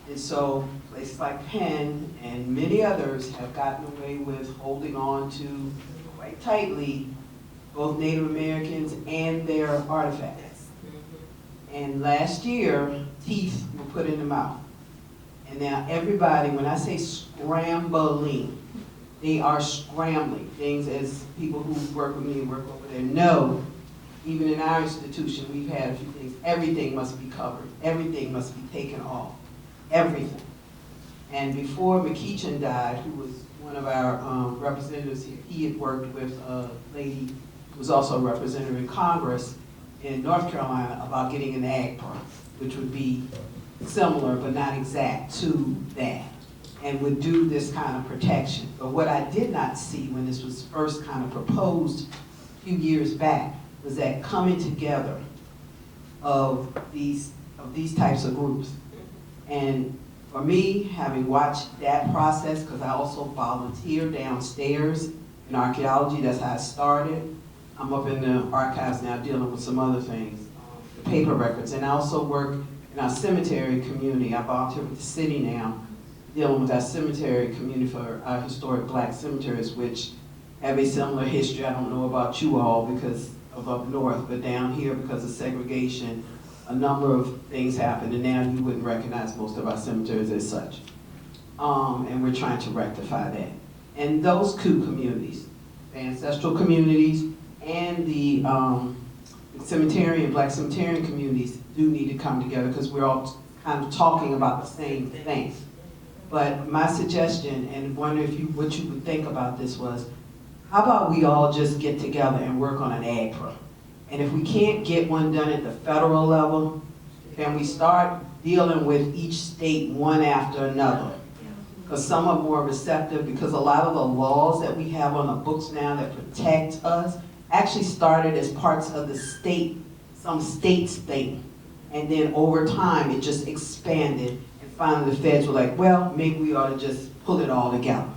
And so places like Penn and many others have gotten away with holding on to quite tightly both Native Americans and their artifacts. And last year, teeth were put in the mouth. And now everybody, when I say scrambling, they are scrambling. Things, as people who work with me and work over there know, even in our institution, we've had a few things. Everything must be covered. Everything must be taken off. Everything. And before McKeechin died, who was one of our representatives here, he had worked with a lady who was also a representative in Congress in North Carolina about getting an NAGPRA, which would be similar but not exact to that, and would do this kind of protection. But what I did not see when this was first kind of proposed a few years back was that coming together of these types of groups. And for me, having watched that process, because I also volunteer downstairs in archaeology, that's how I started. I'm up in the archives now dealing with some other things, the paper records, and I also work in our cemetery community. I volunteer with the city now, dealing with our cemetery community for our historic black cemeteries, which have a similar history. I don't know about you all because of up north, but down here because of segregation, a number of things happened, and now you wouldn't recognize most of our cemeteries as such. And we're trying to rectify that. And those two communities, the ancestral communities and the black cemeterian communities do need to come together because we're all kind of talking about the same thing. But my suggestion, and wonder what you would think about this was, how about we all just get together and work on an NAGPRA? And if we can't get one done at the federal level, can we start dealing with each state one after another? Because some are more receptive, because a lot of the laws that we have on the books now that protect us actually started as parts of the state, some states thing. And then over time, it just expanded. And finally, the feds were like, well, maybe we ought to just pull it all together.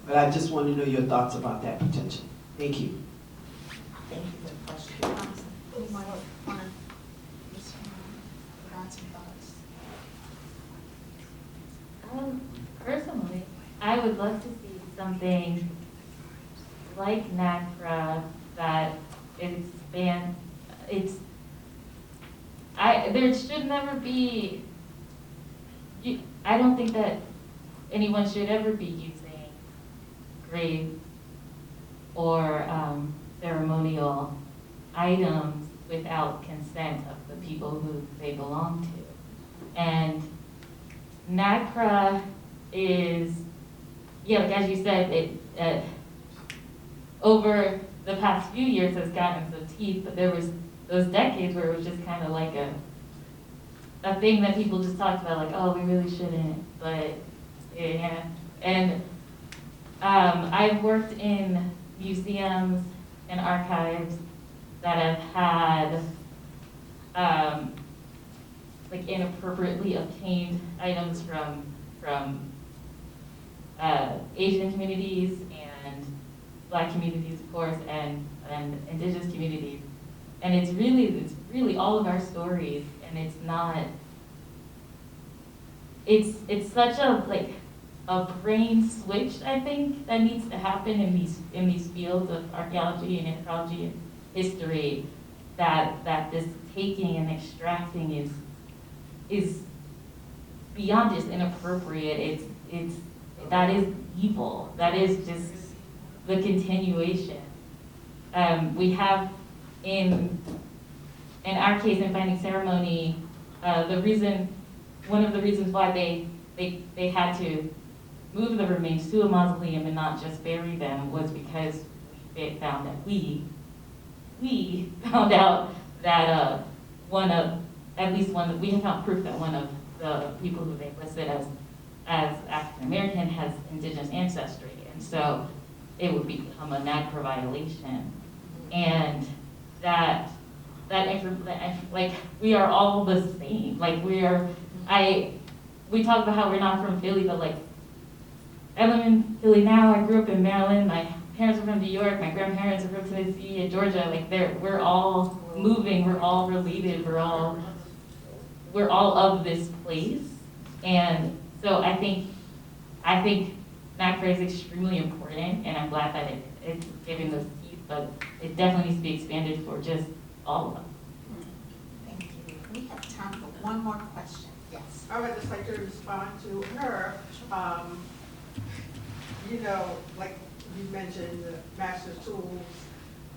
But I just want to know your thoughts about that potential. Thank you. Thank you for the question. Anyone want to provide some thoughts? Personally, I would love to see something like NAGPRA that expands. There should never be. I don't think that anyone should ever be using grave or ceremonial items without consent of the people who they belong to. And NAGPRA is, like as you said, it over the past few years has gotten some teeth, but there was those decades where it was just kind of like a thing that people just talked about, like, oh, we really shouldn't, but yeah. And I've worked in museums and archives that have had like inappropriately obtained items from Asian communities and Black communities, of course, and Indigenous communities. And it's really all of our stories, and it's not, it's such a brain switch, I think, that needs to happen in these fields of archaeology and anthropology and history, that this taking and extracting is beyond just inappropriate. That is evil. That is just the continuation. We have in our case in Finding Ceremony, one of the reasons why they had to move the remains to a mausoleum and not just bury them was because we found that we found out that we have found proof that one of the people who they listed as African American has indigenous ancestry, and so it would become a NAGPRA violation, and that like we are all the same. Like we talk about how we're not from Philly, but like I live in Philly now. I grew up in Maryland. My parents are from New York. My grandparents are from Tennessee and Georgia. Like we're all moving. We're all related. We're all of this place. And so I think NAGPRA is extremely important, and I'm glad that it's giving those teeth, but it definitely needs to be expanded for just all of us. Thank you. We have time for one more question. Yes. I would just like to respond to her. You know, like you mentioned, the master's tools,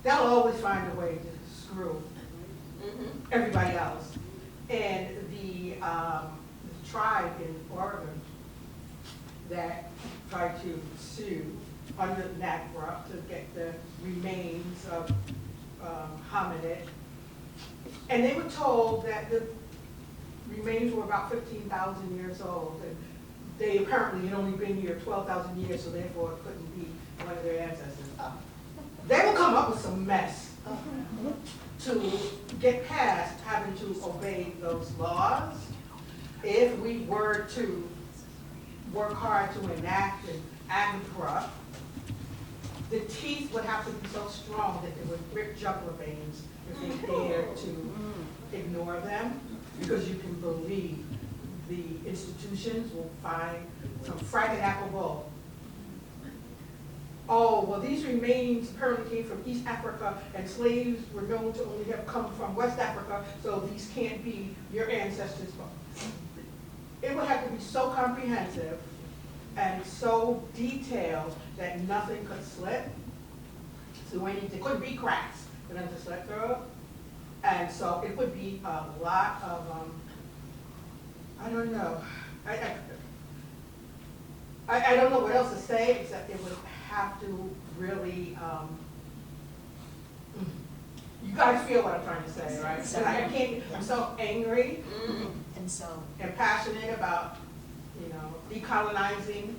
they'll always find a way to screw everybody else. And the tribe in Oregon that tried to sue under NAGPRA to get the remains of hominid, and they were told that the remains were about 15,000 years old, and they apparently had only been here 12,000 years, so therefore it couldn't be one of their ancestors. They will come up with some mess to get past having to obey those laws. If we were to work hard to enact an AGPRA, the teeth would have to be so strong that it would rip jugular veins if they dared to ignore them, because you can believe the institutions will find some fragile apple bull. Oh, well, these remains apparently came from East Africa, and slaves were known to only have come from West Africa, so these can't be your ancestors' bones. It would have to be so comprehensive and so detailed that nothing could slip. So there couldn't be cracks for them to slip through. And so it would be a lot of, I don't know. I don't know what else to say, except it would have to really, you guys feel what I'm trying to say, right? So, I'm so angry and passionate about, decolonizing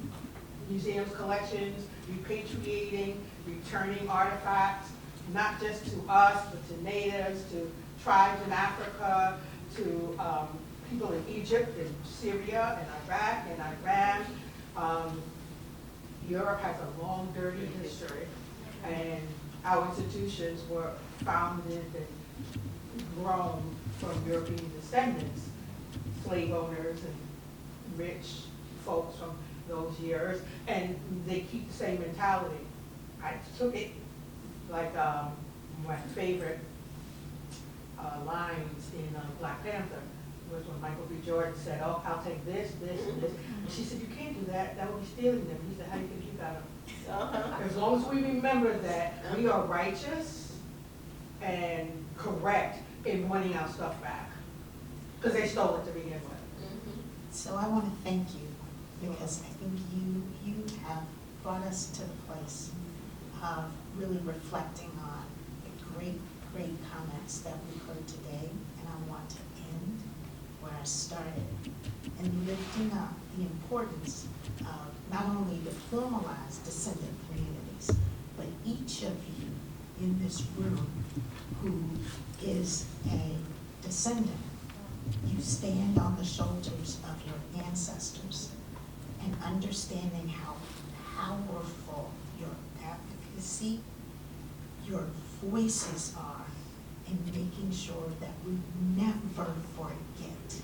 museums, collections, repatriating, returning artifacts, not just to us, but to natives, to tribes in Africa, to people in Egypt and Syria and Iraq and Iran. Europe has a long, dirty history, and our institutions were founded and grown from European descendants, slave owners and rich folks from those years, and they keep the same mentality. I took it like my favorite lines in Black Panther was when Michael B. Jordan said, "Oh, I'll take this, this, and this." And she said, "You can't do that. That would be stealing them." He said, "How do you think you got them?" As long as we remember that we are righteous and correct in wanting our stuff back, because they stole it to begin with. So I want to thank you, because I think you have brought us to the place of really reflecting on the great comments that we've heard today. And I want to end where I started, and lifting up the importance of not only the formalized descendant communities, but each of you in this room who is a descendant. You stand on the shoulders of your ancestors, and understanding how powerful your advocacy, your voices are, in making sure that we never forget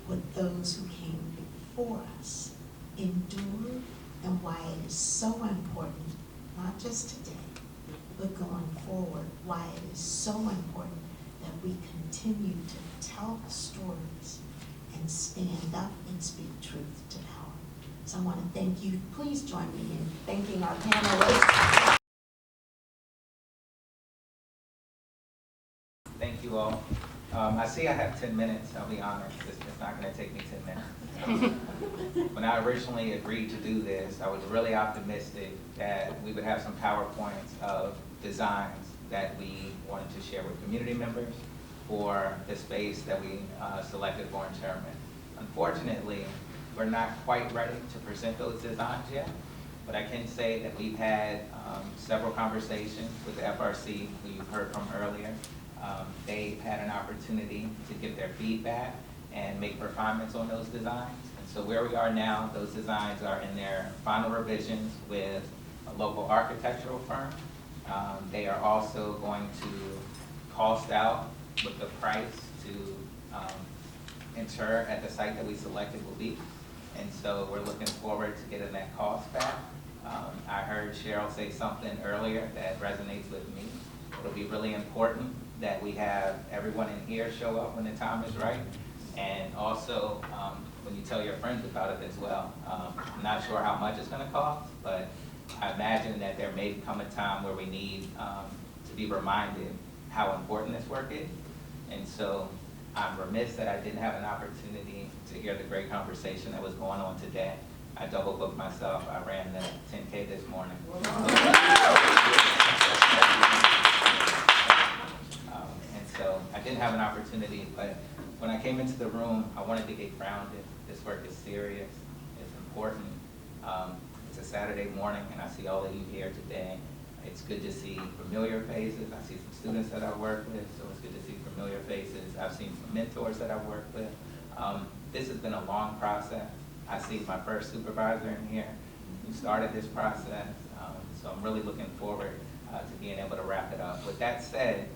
what those who came before us endured, and why it is so important, not just today, but going forward, why it is so important that we continue to tell the stories and stand up and speak truth to power. So I want to thank you. Please join me in thanking our panelists. Thank you all. I see I have 10 minutes. I'll be honest, it's not going to take me 10 minutes. When I originally agreed to do this, I was really optimistic that we would have some PowerPoints of designs that we wanted to share with community members for the space that we selected for internment. Unfortunately, we're not quite ready to present those designs yet, but I can say that we've had several conversations with the FRC, who you've heard from earlier. They've had an opportunity to give their feedback and make refinements on those designs. And so where we are now, those designs are in their final revisions with a local architectural firm. They are also going to cost out what the price to inter at the site that we selected will be. And so we're looking forward to getting that cost back. I heard Sheryl say something earlier that resonates with me. It'll be really important that we have everyone in here show up when the time is right. And also, when you tell your friends about it as well. I'm not sure how much it's gonna cost, but I imagine that there may come a time where we need to be reminded how important this work is. And so I'm remiss that I didn't have an opportunity to hear the great conversation that was going on today. I double booked myself. I ran the 10K this morning. And so I didn't have an opportunity, but when I came into the room, I wanted to get grounded. This work is serious, it's important. It's a Saturday morning, and I see all of you here today. It's good to see familiar faces. I see some students that I've worked with, so it's good to see familiar faces. I've seen some mentors that I've worked with. This has been a long process. I see my first supervisor in here who started this process, so I'm really looking forward to being able to wrap it up. With that said,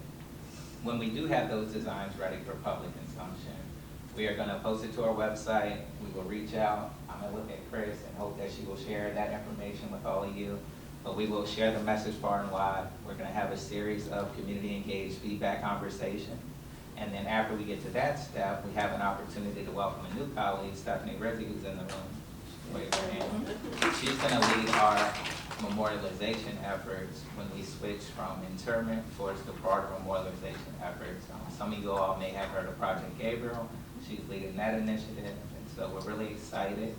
when we do have those designs ready for public consumption, we are going to post it to our website. We will reach out. I'm going to look at Chris and hope that she will share that information with all of you. But we will share the message far and wide. We're going to have a series of community engaged feedback conversations. And then after we get to that step, we have an opportunity to welcome a new colleague, Stephanie Rizzi, who's in the room. Wave her hand. She's going to lead our memorialization efforts when we switch from interment towards the broader memorialization efforts. Some of you all may have heard of Project Gabriel. She's leading that initiative. And so we're really excited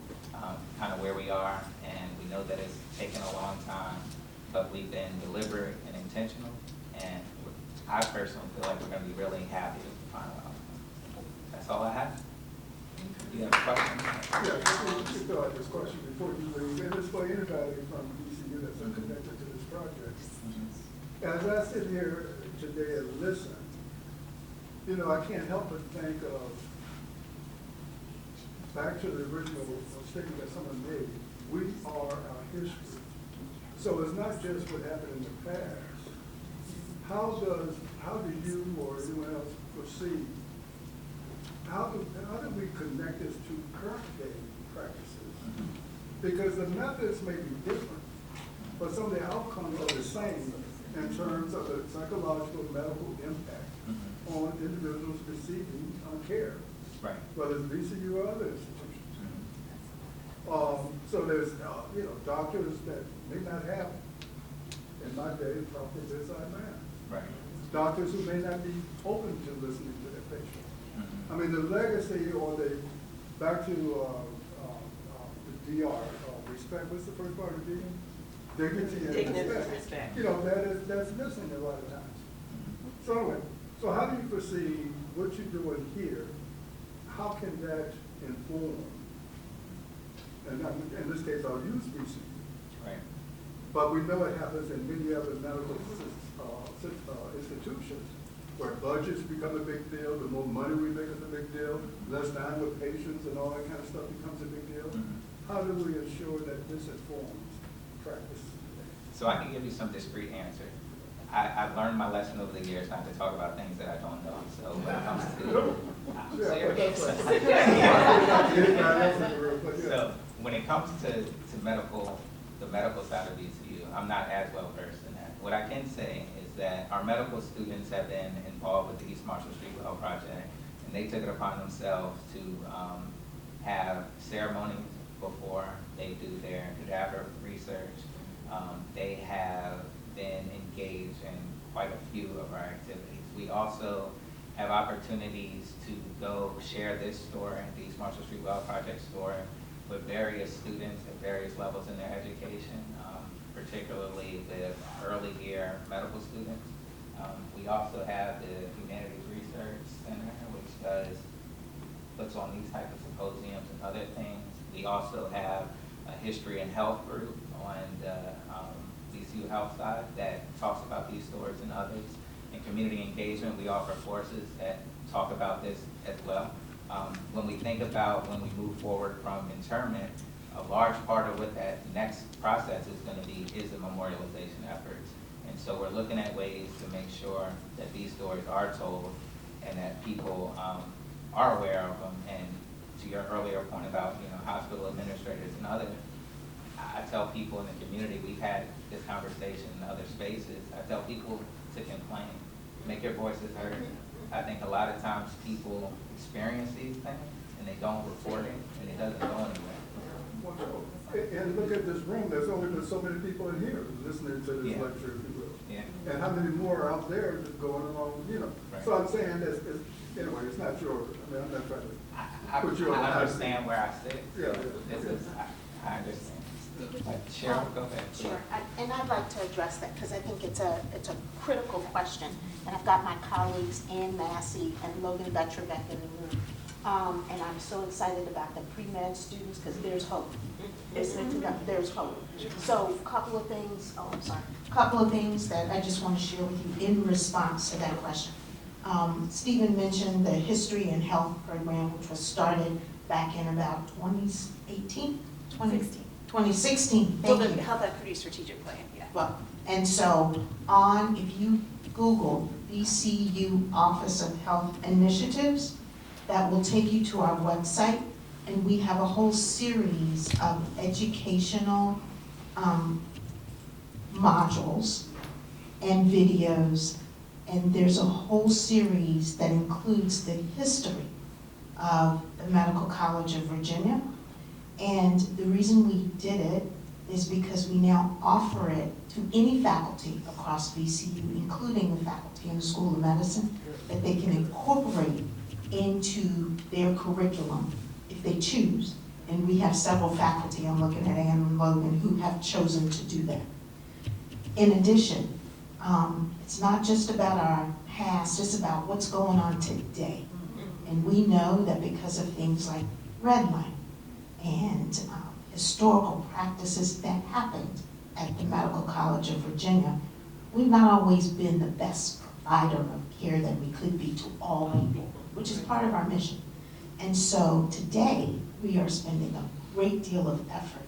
kind of where we are. And we know that it's taken a long time, but we've been deliberate and intentional. And I personally feel like we're going to be really happy with the final outcome. That's all I have. Do you have a question? Yeah, let me fill out this question before you leave. And it's for anybody from ECU that's connected to this project. As I sit here today and listen, you know, I can't help but think of, back to the original statement that someone made, we are our history. So it's not just what happened in the past. How do you or anyone else foresee, how do we connect this to current day practices? Because the methods may be different, but some of the outcomes are the same in terms of the psychological, medical impact on individuals receiving care, right? Whether it's VCU or other institutions. So there's, you know, doctors that may not have, in my day, proper bedside manner. Right. Doctors who may not be open to listening to their patients. I mean, the legacy or the, back to the DR, respect, what's the first part of DR? Dignity and respect. You know, that's missing a lot of times. So anyway, so how do you foresee what you're doing here? how can that inform? And in this case, I'll use VCU. Right. But we know it happens in many other medical institutions where budgets become a big deal. The more money we make is a big deal. Less time with patients and all that kind of stuff becomes a big deal. How do we ensure that this informs practice? So I can give you some discrete answer. I've learned my lesson over the years not to talk about things that I don't know. So when it comes to, I'm serious. So when it comes to medical, the medical side of VCU, I'm not as well versed in that. What I can say is that our medical students have been involved with the East Marshall Street Well Project, and they took it upon themselves to have ceremonies before they do their cadaver research. They have been engaged in quite a few of our activities. We also have opportunities to go share this story, the East Marshall Street Well Project story, with various students at various levels in their education, particularly with early year medical students. We also have the Humanities Research Center, which puts on these types of symposiums and other things. We also have a history and health group on the VCU Health side that talks about these stories and others. In community engagement, we offer courses that talk about this as well. When we think about when we move forward from internment, a large part of what that next process is going to be is the memorialization efforts. And so we're looking at ways to make sure that these stories are told and that people are aware of them. And to your earlier point about, you know, hospital administrators and others, I tell people in the community, we've had this conversation in other spaces, I tell people to complain, make your voices heard. I think a lot of times people experience these things and they don't report it and it doesn't go anywhere. And look at this room, there's only been so many people in here listening to this lecture, if you will. Yeah. And how many more are out there just going along, you know? Right. So I'm saying that, anyway, it's not your, I mean, I'm not trying to put you on. I understand where I sit. Yeah. This is, I understand. Sheryl, go ahead. Sure, and I'd like to address that because I think it's a critical question. And I've got my colleagues Ann Massey and Logan Betrovic in the room. And I'm so excited about the pre-med students because there's hope. There's hope. So a couple of things that I just want to share with you in response to that question. Stephen mentioned the History and Health program, which was started back in about 2016. Well, the Health Equity Strategic Plan, yeah. Well, and so if you Google VCU Office of Health Initiatives, that will take you to our website, and we have a whole series of educational modules and videos, and there's a whole series that includes the history of the Medical College of Virginia. And the reason we did it is because we now offer it to any faculty across VCU, including the faculty in the School of Medicine, that they can incorporate into their curriculum if they choose. And we have several faculty, I'm looking at Ann and Logan, who have chosen to do that. In addition, it's not just about our past, it's about what's going on today. And we know that because of things like redlining and historical practices that happened at the Medical College of Virginia, we've not always been the best provider of care that we could be to all people, which is part of our mission. And so today, we are spending a great deal of effort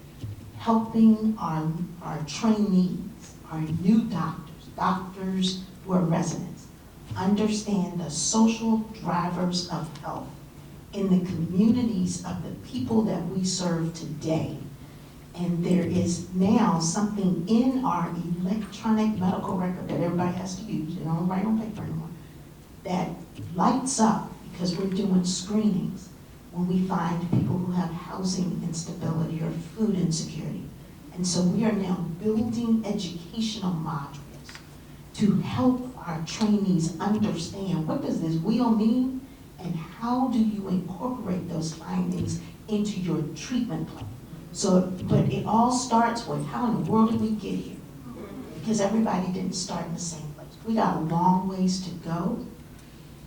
helping our trainees, our new doctors who are residents, understand the social drivers of health in the communities of the people that we serve today. And there is now something in our electronic medical record that everybody has to use, they don't write on paper anymore, that lights up because we're doing screenings when we find people who have housing instability or food insecurity. And so we are now building educational modules to help our trainees understand what does this wheel mean and how do you incorporate those findings into your treatment plan. So, but it all starts with how in the world did we get here? Because everybody didn't start in the same place. We got a long ways to go,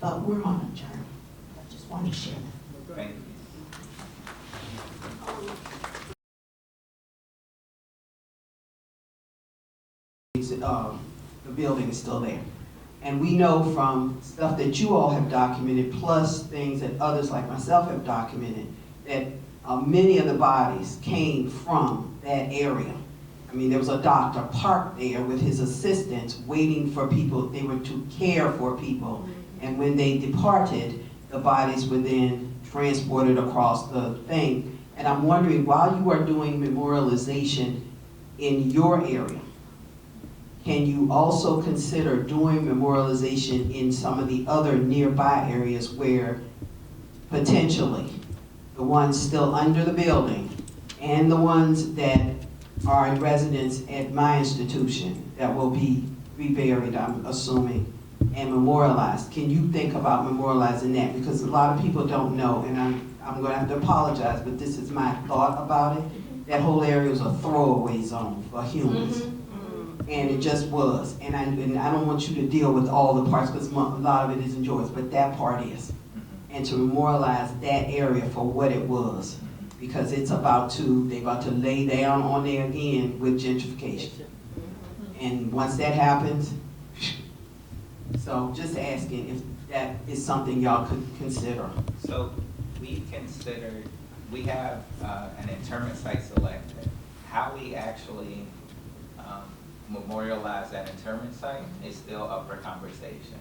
but we're on a journey. I just want to share that. Thank you. The building is still there. And we know from stuff that you all have documented, plus things that others like myself have documented, that many of the bodies came from that area. I mean, there was a doctor parked there with his assistants waiting for people. They were to care for people. And when they departed, the bodies were then transported across the thing. And I'm wondering, while you are doing memorialization in your area, can you also consider doing memorialization in some of the other nearby areas where potentially the ones still under the building and the ones that are in residence at my institution that will be reburied, I'm assuming, and memorialized? Can you think about memorializing that? Because a lot of people don't know, and I'm going to have to apologize, but this is my thought about it. That whole area is a throwaway zone for humans. And it just was. And I don't want you to deal with all the parts because a lot of it isn't yours, but that part is. And to memorialize that area for what it was. Because it's they're about to lay down on there again with gentrification. And once that happens, so just asking if that is something y'all could consider. So we have an interment site selected. How we actually memorialize that interment site is still up for conversation.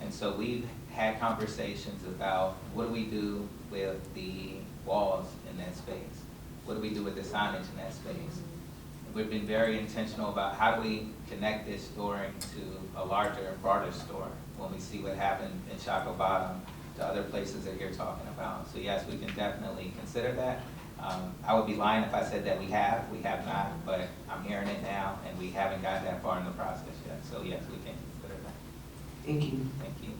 And so we've had conversations about what do we do with the walls in that space? What do we do with the signage in that space? We've been very intentional about how do we connect this story to a larger and broader story when we see what happened in Chaco Bottom to other places that you're talking about. So yes, we can definitely consider that. I would be lying if I said that we have not, but I'm hearing it now, and we haven't gotten that far in the process yet. So yes, we can consider that. Thank you. Thank you.